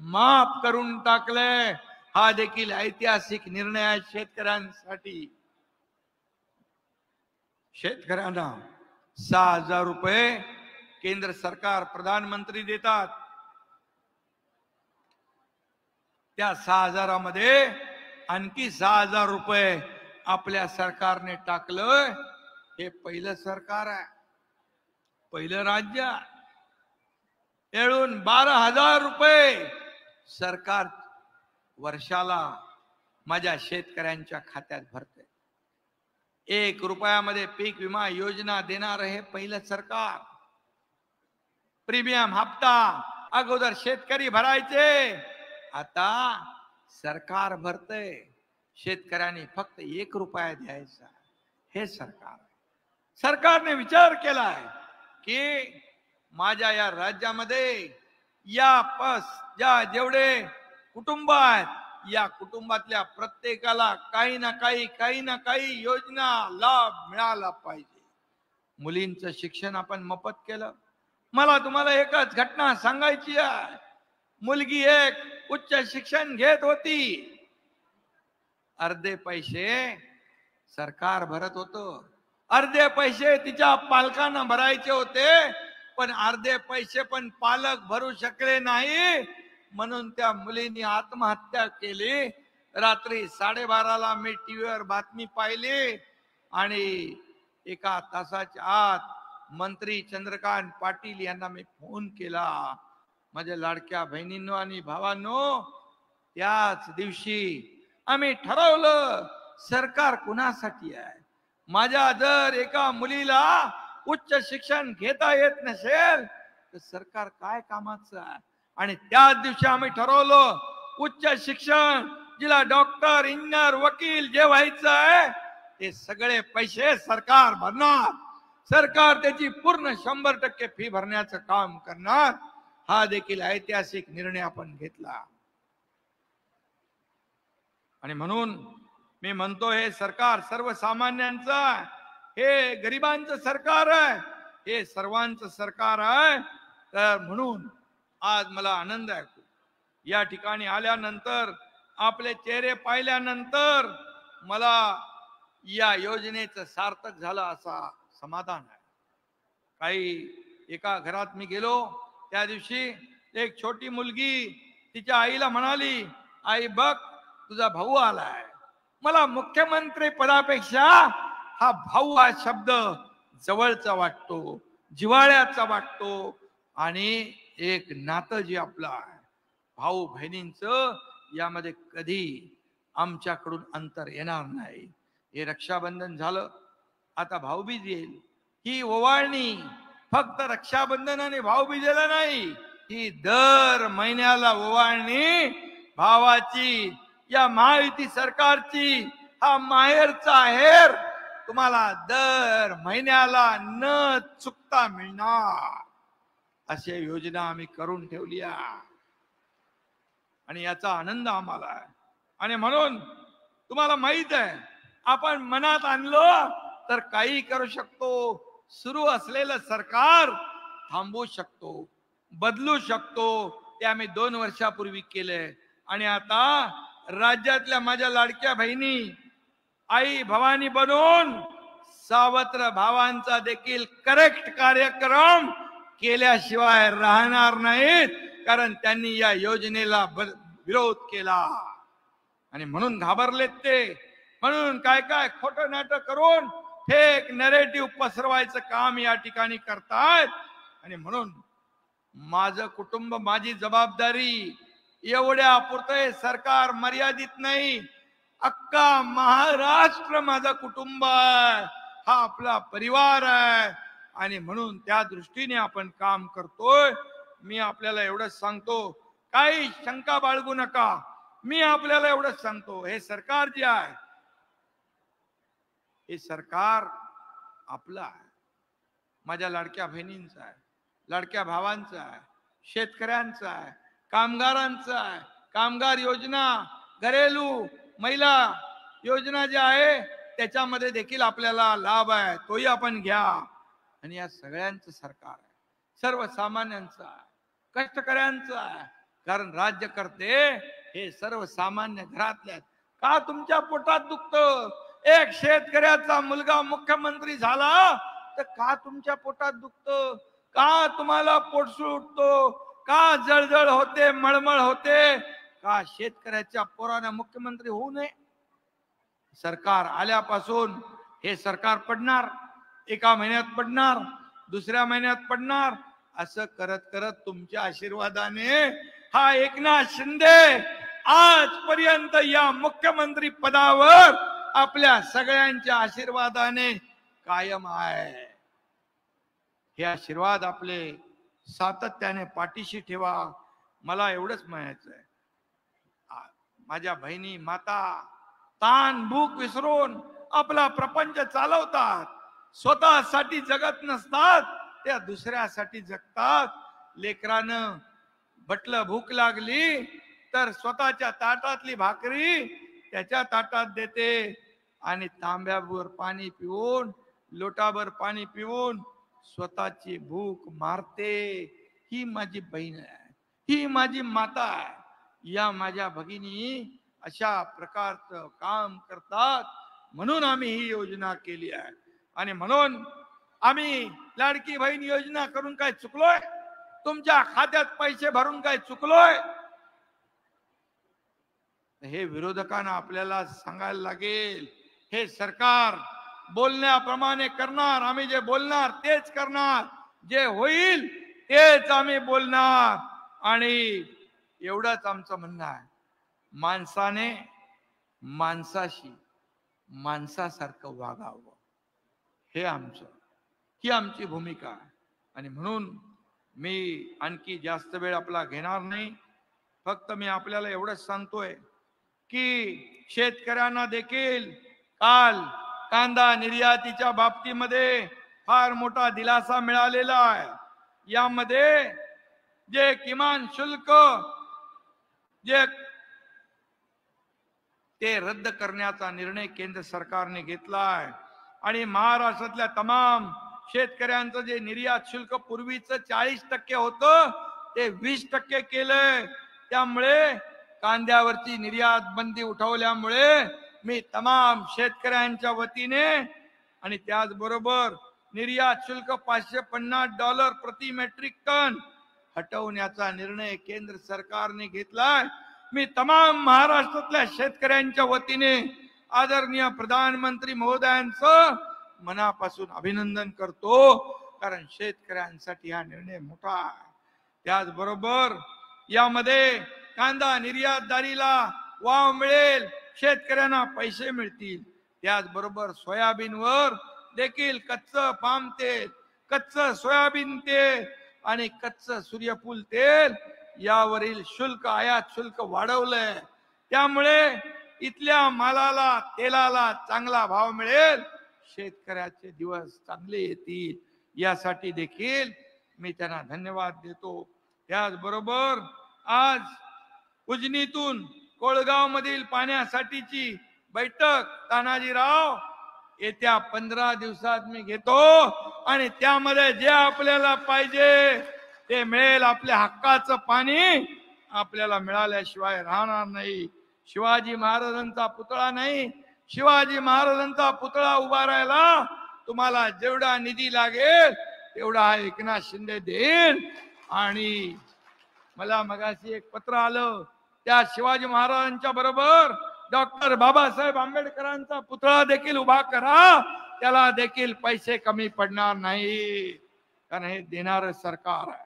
माफ करून टाकलंय. हा देखील ऐतिहासिक निर्णय आहे शेतकऱ्यांसाठी. शेतकऱ्यांना 6,000 रुपये केंद्र सरकार, प्रधानमंत्री देतात. त्या 6,000मध्ये आणखी 6,000 रुपये आपल्या सरकारने टाकलं. हे पहिलं सरकार आहे, पहिलं राज्य आहे. मिळून 12,000 रुपये सरकार वर्षाला माझ्या शेतकऱ्यांच्या खात्यात भरते. 1 रुपयामध्ये पीक विमा योजना देणार हे पहिलं सरकार. प्रीमियम हप्ता अगोदर शेतकरी भरायचे, आता सरकार भरतय. शेतकऱ्यांनी फक्त 1 रुपया द्यायचा. हे सरकार, सरकारने विचार केलाय की माझ्या या राज्यामध्ये जेवढे कुटुंब आहेत, या कुटुंबातल्या प्रत्येकाला काही ना काही योजना लाभ मिळाला पाहिजे. मुलींचं शिक्षण आपण मोफत केलं. मला तुम्हाला एकच घटना सांगायची आहे. मुलगी एक उच्च शिक्षण घेत होती. अर्धे पैसे सरकार भरत होतं, अर्धे पैसे तिच्या पालकांना भरायचे होते, पण अर्धे पैसे पण पालक भरू शकले नाही. म्हणून त्या मुलीने आत्महत्या केली. रात्री 12:30ला मी टीव्हीवर बातमी पाहिली आणि 1 तासाच्या आत मंत्री चंद्रकांत पाटील यांना मी फोन केला. माझ्या लाडक्या बहिणींनो आणि भावांनो, त्याच दिवशी आम्ही ठरवलं सरकार कुणासाठी आहे. माझ्या जर एका मुलीला उच्च शिक्षण घेता येत नसेल तर सरकार काय कामाचं आहे. आणि त्याच दिवशी आम्ही ठरवलं उच्च शिक्षण, जिला डॉक्टर, इंजिनियर, वकील जे व्हायचं आहे ते सगळे पैसे सरकार भरणार. सरकार त्याची पूर्ण 100% फी भरण्याचं काम करणार. हा देखील ऐतिहासिक निर्णय आपण घेतला. आणि म्हणून मी म्हणतो हे सरकार सर्वसामान्यांचं आहे, हे गरिबांचं सरकार आहे, हे सर्वांचं सरकार आहे. तर म्हणून आज मला आनंद आहे. या ठिकाणी आल्यानंतर आपले चेहरे पाहिल्यानंतर मला या योजनेचं सार्थक झालं असा समाधान आहे. काही एका घरात मी गेलो, त्या दिवशी एक छोटी मुलगी तिच्या आईला म्हणाली, आई बघ तुझा भाऊ आलाय. मला मुख्यमंत्री पदापेक्षा हा भाऊ हा शब्द जवळचा वाटतो, जिव्हाळ्याचा वाटतो. आणि एक नातं जे आपलं आहे भाऊ बहिणींचं, यामध्ये कधी आमच्याकडून अंतर येणार नाही. हे रक्षाबंधन झालं, आता भाऊबीज येईल. ही ओवाळणी फक्त रक्षाबंधन आणि भाऊबीजेला नाही, ही दर महिन्याला ओवाळणी भावाची, या महायुती सरकारची हा माहेरचा आहेर तुम्हाला दर महिन्याला न चुकता मिळणार. अशी योजना आम्ही करून ठेवली आहे आणि याचा आनंद आम्हाला आहे. आणि म्हणून तुम्हाला माहित आहे, आपण मनात आणलं तर काही करू शकतो. सुरू असलेलं सरकार थांबवू शकतो, बदलू शकतो. ते आम्ही 2 वर्षापूर्वी केलंय. आणि आता राज्यातल्या माझ्या लाडक्या बहिणी आई भवानी बनून सावत्र भावांचा देखील करेक्ट कार्यक्रम केल्याशिवाय राहणार नाहीत. कारण त्यांनी या योजनेला विरोध केला आणि म्हणून घाबरलेत ते. म्हणून काय काय खोटं नाटक करून फेक नरेटिव्ह पसरवायचं काम या ठिकाणी करतायत. आणि म्हणून माझं कुटुंब, माझी जबाबदारी एवढ्या पुरतं सरकार मर्यादित नाही. अख्खा महाराष्ट्र माझं कुटुंब आहे, हा आपला परिवार आहे. आणि म्हणून त्या दृष्टीने आपण काम करतोय. मी आपल्याला एवढंच सांगतो, काही शंका बाळगू नका. मी आपल्याला एवढंच सांगतो, हे सरकार जे आहे हे सरकार आपलं आहे, माझ्या लाडक्या बहिणींचं आहे, लाडक्या भावांचं आहे, शेतकऱ्यांचं आहे, कामगारांचं आहे. कामगार योजना, घरेलू महिला योजना जी आहे त्याच्यामध्ये देखील आपल्याला लाभ आहे, तोही आपण घ्या. आणि या सगळ्यांचं सरकार आहे, सर्वसामान्यांचं आहे, कष्टकऱ्यांचं आहे. कारण राज्यकर्ते हे सर्वसामान्य घरातले आहेत. का तुमच्या पोटात दुखतं? एक शेतकऱ्याचा मुलगा मुख्यमंत्री झाला तर का तुमच्या पोटात दुखतं? का तुम्हाला पोटसूळ उठतो? का जळजळ होते, मळमळ होते? का शेतकऱ्याच्या पोराने मुख्यमंत्री होऊ नये? सरकार आल्यापासून हे सरकार पडणार, एका महिन्यात पडणार, दुसऱ्या महिन्यात पडणार. असं करत करत तुमच्या आशीर्वादाने हा एकनाथ शिंदे आजपर्यंत या मुख्यमंत्री पदावर आपल्या सगळ्यांच्या आशीर्वादाने कायम आहे. हे आशीर्वाद आपले सातत्याने पाठीशी ठेवा. मला एवढंच म्हणायचंय, माझ्या बहिणी माता ताण भूक विसरून आपला प्रपंच चालवतात. स्वतःसाठी जगत नसतात, त्या दुसऱ्यासाठी जगतात. लेकरानं म्हटलं भूक लागली तर स्वतःच्या ताटातली भाकरी त्याच्या ताटात देते आणि तांब्यावर पाणी पिऊन, लोटाभर पाणी पिऊन स्वतःची भूक मारते. ही माझी बहीण आहे, ही माझी माता आहे. या माझ्या भगिनी अशा प्रकारचं काम करतात. म्हणून आम्ही ही योजना केली आहे. आणि म्हणून आम्ही लाडकी बहीण योजना करून काय चुकलोय? तुमच्या खात्यात पैसे भरून काय चुकलोय? हे विरोधकांना आपल्याला सांगायला लागेल. हे सरकार बोलण्याप्रमाणे करणार, आम्ही जे बोलणार तेच करणार, जे होईल तेच आम्ही बोलणार. आणि एवढंच आमचं म्हणणं आहे, माणसाने माणसाशी माणसासारखं वागावं, हे आमचं, ही आमची भूमिका आहे. आणि म्हणून मी आणखी जास्त वेळ आपला घेणार नाही. फक्त मी आपल्याला एवढंच सांगतोय की शेतकऱ्यांना देखील काल कांदा निर्यातीच्या बाबतीमध्ये फार मोठा दिलासा मिळालेला आहे. यामध्ये जे किमान शुल्क जे ते रद्द करण्याचा निर्णय केंद्र सरकारने घेतला आहे. आणि महाराष्ट्रातल्या तमाम शेतकऱ्यांचं जे निर्यात शुल्क पूर्वीचं 40% होतं ते 20% केलंय. त्यामुळे कांद्यावरची निर्यात बंदी उठवल्यामुळे मी तमाम शेतकऱ्यांच्या वतीने आणि त्याचबरोबर निर्यात शुल्क $550 प्रति मेट्रिक टन हटवण्याचा निर्णय केंद्र सरकारने घेतलाय. मी तमाम महाराष्ट्रातल्या शेतकऱ्यांच्या वतीने आदरणीय प्रधानमंत्री महोदयांचं मनापासून अभिनंदन करतो, कारण शेतकऱ्यांसाठी हा निर्णय मोठा आहे. त्याचबरोबर यामध्ये कांदा निर्यातदारीला वाव मिळेल, शेतकऱ्यांना पैसे मिळतील. त्याचबरोबर सोयाबीनवर देखील कच्चं पाम तेल, कच्चं सोयाबीन तेल आणि कच्चं सूर्यफूल तेल यावरील शुल्क, आयात शुल्क वाढवलंय. त्यामुळे इथल्या मालाला, तेलाला चांगला भाव मिळेल, शेतकऱ्याचे दिवस चांगले येतील. यासाठी देखील मी त्यांना धन्यवाद देतो. त्याचबरोबर आज उजनीतून कोळगाव मधील पाण्यासाठीची बैठक तानाजीराव येत्या 15 दिवसात मी घेतो आणि त्यामध्ये जे आपल्याला पाहिजे ते मिळेल. आपल्या हक्काचं पाणी आपल्याला मिळाल्याशिवाय राहणार नाही. शिवाजी महाराजांचा पुतळा नाही, शिवाजी महाराजांचा पुतळा उभारायला तुम्हाला जेवढा निधी लागेल तेवढा एकनाथ शिंदे देईल. आणि मला मगाशी एक पत्र आलं, त्या शिवाजी महाराजांच्या बरोबर डॉक्टर बाबासाहेब आंबेडकरांचा पुतळा देखील उभा करा, त्याला देखील पैसे कमी पडणार नाही. कारण हे देणारं सरकार आहे,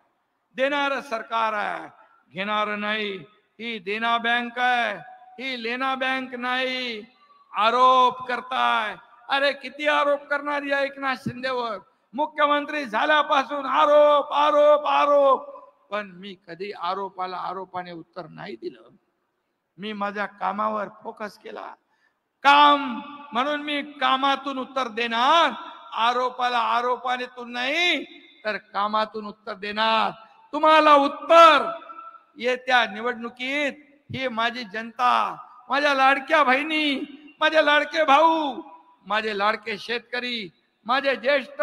देणारं सरकार आहे, घेणारं नाही. ही देना बँक आहे, ही लेना बँक नाही. आरोप करताय, अरे किती आरोप करणार या एकनाथ शिंदेवर? मुख्यमंत्री झाल्यापासून आरोप आरोप आरोप. पण मी कधी आरोपाने उत्तर नाही दिलं. मी माझ्या कामावर फोकस केला. काम म्हणून मी कामातून उत्तर देणार, आरोपाने तू नाही तर कामातून उत्तर देणार. तुम्हाला उत्तर येत्या निवडणुकीत ही माझी जनता, माझ्या लाडक्या बहिणी, माझे लाडके भाऊ, माझे लाडके शेतकरी, माझे ज्येष्ठ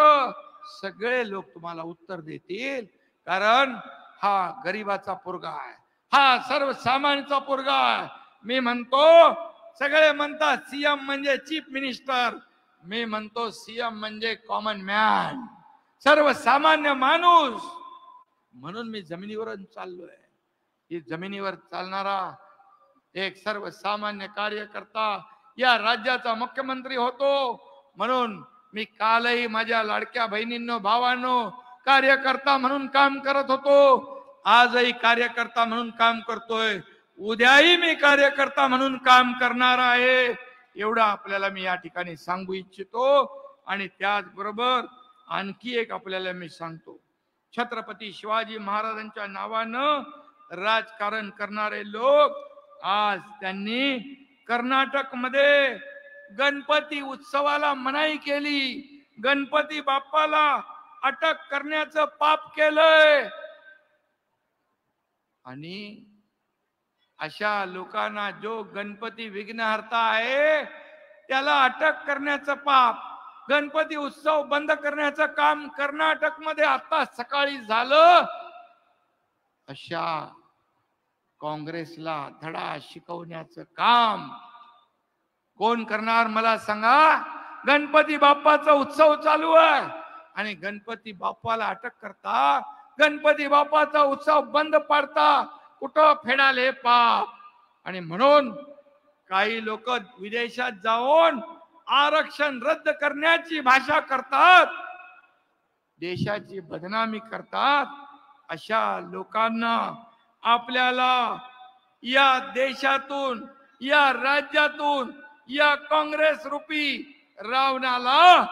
सगळे लोक तुम्हाला उत्तर देतील. कारण हा गरिबाचा पोरगा आहे, हा सर्वसामान्यांचा पोरगा आहे. मी म्हणतो, सगळे म्हणतात सीएम म्हणजे चीफ मिनिस्टर, मी म्हणतो सीएम म्हणजे कॉमन मॅन, सर्वसामान्य माणूस. म्हणून मी जमिनीवर चाललोय. ही जमिनीवर चालणारा एक सर्वसामान्य कार्यकर्ता या राज्याचा मुख्यमंत्री होतो. म्हणून मी कालही माझ्या लाडक्या बहिणींनो, भावांनो, कार्यकर्ता म्हणून काम करत होतो, आजही कार्यकर्ता म्हणून काम करतोय, उद्याही मी कार्यकर्ता म्हणून काम करणार आहे. एवढं आपल्याला मी या ठिकाणी सांगू इच्छितो. आणि त्याचबरोबर आणखी एक आपल्याला मी सांगतो, छत्रपती शिवाजी महाराजांच्या नावानं राजकारण करणारे लोक आज त्यांनी कर्नाटक मध्ये गणपती उत्सवाला मनाई केली, गणपती बाप्पाला अटक करण्याचं पाप केलंय. आणि अशा लोकांना, जो गणपती विघ्नहर्ता आहे त्याला अटक करण्याचं पाप, गणपती उत्सव बंद करण्याचं काम कर्नाटक मध्ये आता सकाळी झालं. अशा काँग्रेसला धडा शिकवण्याचं काम कोण करणार मला सांगा? गणपती बाप्पाचा उत्सव चालू आहे आणि गणपती बाप्पाला अटक करता, गणपती बाप्पाचा उत्सव बंद पाडता, कुठं फेडाल हे पाप. आणि म्हणून काही लोक विदेशात जाऊन आरक्षण रद्द करण्याची भाषा करतात, देशाची बदनामी करतात, अशा लोकांना आपल्याला या देशातून, या राज्यातून, या काँग्रेस रूपी रावणाला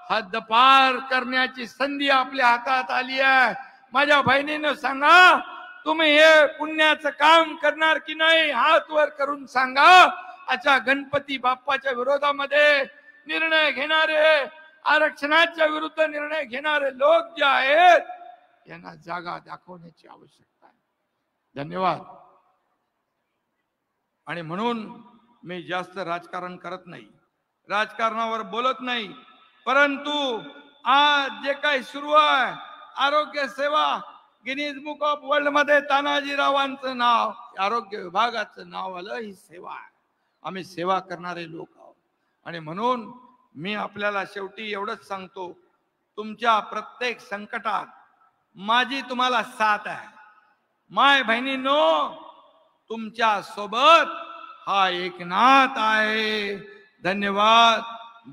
हद्दपार करण्याची संधी आपल्या हातात आली आहे. माझ्या बहिणीनं सांगा, तुम्ही हे पुण्याचं काम करणार की नाही, हात वर करून सांगा. अशा गणपती बाप्पाच्या विरोधामध्ये निर्णय घेणारे, आरक्षणाच्या विरुद्ध निर्णय घेणारे लोक जे आहेत, यांना जागा दाखवण्याची आवश्यकता आहे. धन्यवाद. आणि म्हणून मी जास्त राजकारण करत नाही, राजकारणावर बोलत नाही, परंतु आज जे काही सुरू आहे, आरोग्य सेवा, गिनीज बुक ऑफ वर्ल्ड मध्ये तानाजीरावांचं नाव, आरोग्य विभागाचं नाव आलं. ही सेवा आहे, आम्ही सेवा करणारे लोक आहोत. आणि म्हणून मी आपल्याला शेवटी एवढंच सांगतो, तुमच्या प्रत्येक संकटात माझी तुम्हाला साथ आहे. माय बहिणींनो, तुमच्या सोबत हा एकनाथ आहे. धन्यवाद.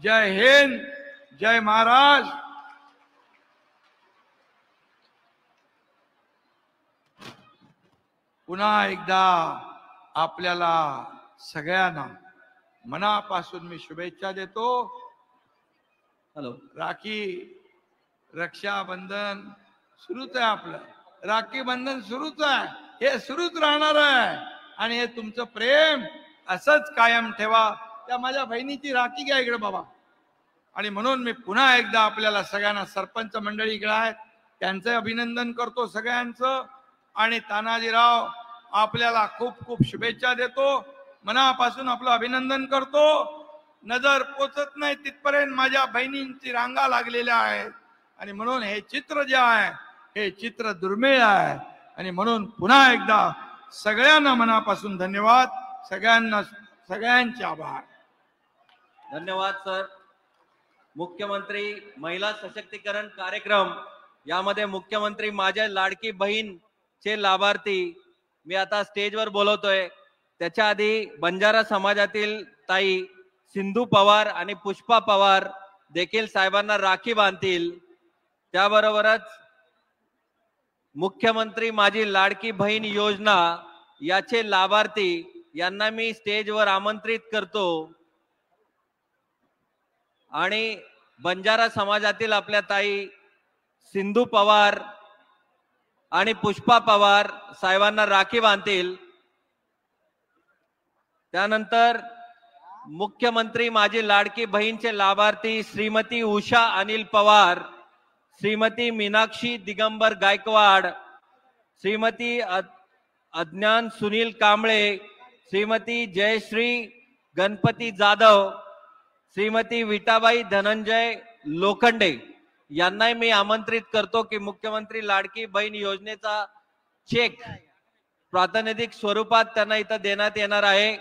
जय हिंद, जय महाराष्ट्र. पुन्हा एकदा आपल्याला सगळ्यांना मनापासून मी शुभेच्छा देतो. हॅलो. राखी रक्षाबंधन सुरूच आहे, आपलं राखी बंधन सुरूच आहे, हे सुरूच राहणार आहे. आणि हे तुमचं प्रेम असंच कायम ठेवा. त्या माझ्या बहिणीची राखी घ्या इकडे बाबा. आणि म्हणून मी पुन्हा एकदा आपल्याला सगळ्यांना, सरपंच मंडळी इकडे आहेत, त्यांचं अभिनंदन करतो सगळ्यांचं. आणि तानाजीराव, आपल्याला खूप खूप शुभेच्छा देतो, मनापासून आपलं अभिनंदन करतो. नजर पोचत नाही तिथपर्यंत माझ्या बहिणींची रांगा लागलेल्या आहेत. आणि म्हणून हे चित्र जे आहे, हे चित्र दुर्मिळ आहे. आणि म्हणून पुन्हा एकदा सगळ्यांना मनापासून धन्यवाद, सगळ्यांना, सगळ्यांचे आभार. धन्यवाद सर. मुख्यमंत्री महिला सशक्तीकरण कार्यक्रम, यामध्ये मुख्यमंत्री माझ्या लाडकी बहीण चे लाभार्थी मी आता स्टेजवर बोलवतोय. त्याच्या आधी बंजारा समाजातील ताई सिंधू पवार आणि पुष्पा पवार देखील साहेबांना राखी बांधतील. त्याबरोबरच मुख्यमंत्री माझी लाडकी बहीण योजना याचे लाभार्थी यांना मी स्टेजवर आमंत्रित करतो. आणि बंजारा समाजातील आपल्या ताई सिंधू पवार आणि पुष्पा पवार साहेबांना राखी बांधतील. त्यानंतर मुख्यमंत्री माझी लाडकी बहीणचे लाभार्थी श्रीमती उषा अनिल पवार, श्रीमती मीनाक्षी दिगंबर गायकवाड, श्रीमती अज्ञान सुनील कांबळे, श्रीमती जयश्री गणपती जाधव, श्रीमती विटाबाई धनंजय लोखंडे यांनाही मी आमंत्रित करतो की मुख्यमंत्री लाडकी बहीण योजनेचा चेक प्रातिनिधिक स्वरूपात त्यांना इथं देण्यात येणार आहे.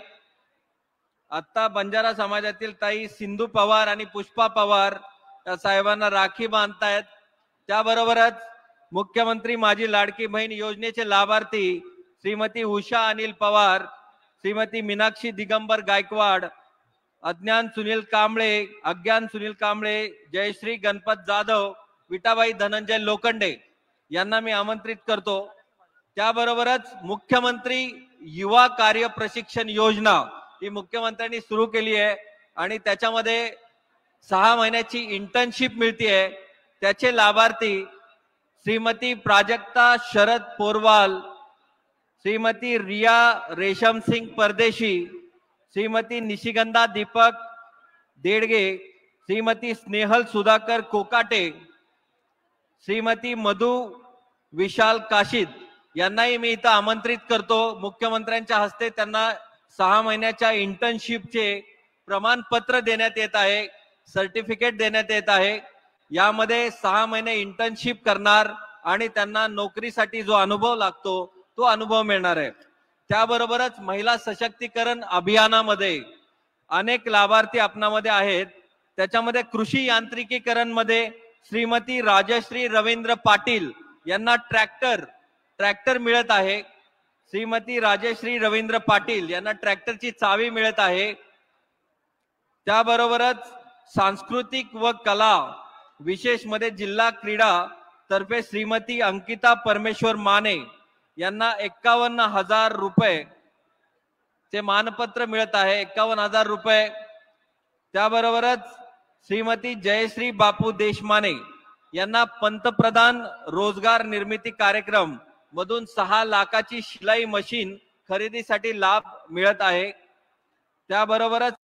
आता बंजारा समाजातील ताई सिंधू पवार आणि पुष्पा पवार या साहेबांना राखी बांधतायत. त्याबरोबरच मुख्यमंत्री माझी लाडकी बहीण योजनेचे लाभार्थी श्रीमती उषा अनिल पवार, श्रीमती मीनाक्षी दिगंबर गायकवाड, अज्ञान सुनील कांबळे, जयश्री गणपत जाधव, विटाबाई धनंजय लोखंडे यांना मी आमंत्रित करतो. त्याबरोबरच मुख्यमंत्री युवा कार्य प्रशिक्षण योजना ही मुख्यमंत्र्यांनी सुरू केली आहे आणि त्याच्यामध्ये 6 महिन्याची इंटर्नशिप मिळते. त्याचे लाभार्थी श्रीमती प्राजक्ता शरद पोरवाल, श्रीमती रिया रेशम सिंग परदेशी, श्रीमती निशिगंधा दीपक देडगे, श्रीमती स्नेहल सुधाकर कोकाटे, श्रीमती मधु विशाल काशीद यांनाही मी इथं आमंत्रित करतो. मुख्यमंत्र्यांच्या हस्ते त्यांना 6 महिन्याच्या इंटर्नशिपचे प्रमाणपत्र देण्यात येत आहे, सर्टिफिकेट देण्यात येत आहे. यामध्ये 6 महिने इंटर्नशिप करणार आणि त्यांना नोकरीसाठी जो अनुभव लागतो तो अनुभव मिळणार आहे. त्याबरोबरच महिला सशक्तीकरण अभियानामध्ये अनेक लाभार्थी आपणामध्ये आहेत. त्याच्यामध्ये कृषी यांत्रिकीकरण मध्ये श्रीमती राजश्री रवींद्र पाटील यांना ट्रॅक्टर मिळत आहे. श्रीमती राजश्री रवींद्र पाटील यांना ट्रॅक्टरची चावी मिळत आहे. त्याबरोबरच सांस्कृतिक व कला विशेष मध्ये जिल्हा क्रीडा तर्फे श्रीमती अंकिता परमेश्वर माने यांना 51,000 रुपये चे मानपत्र मिळत आहे. 51,000 रुपये. त्याबरोबरच श्रीमती जयश्री बापू देशमाने यांना पंतप्रधान रोजगार निर्मिती कार्यक्रम मधून 6 लाखाची शिलाई मशीन खरेदीसाठी लाभ मिळत आहे. त्याबरोबरच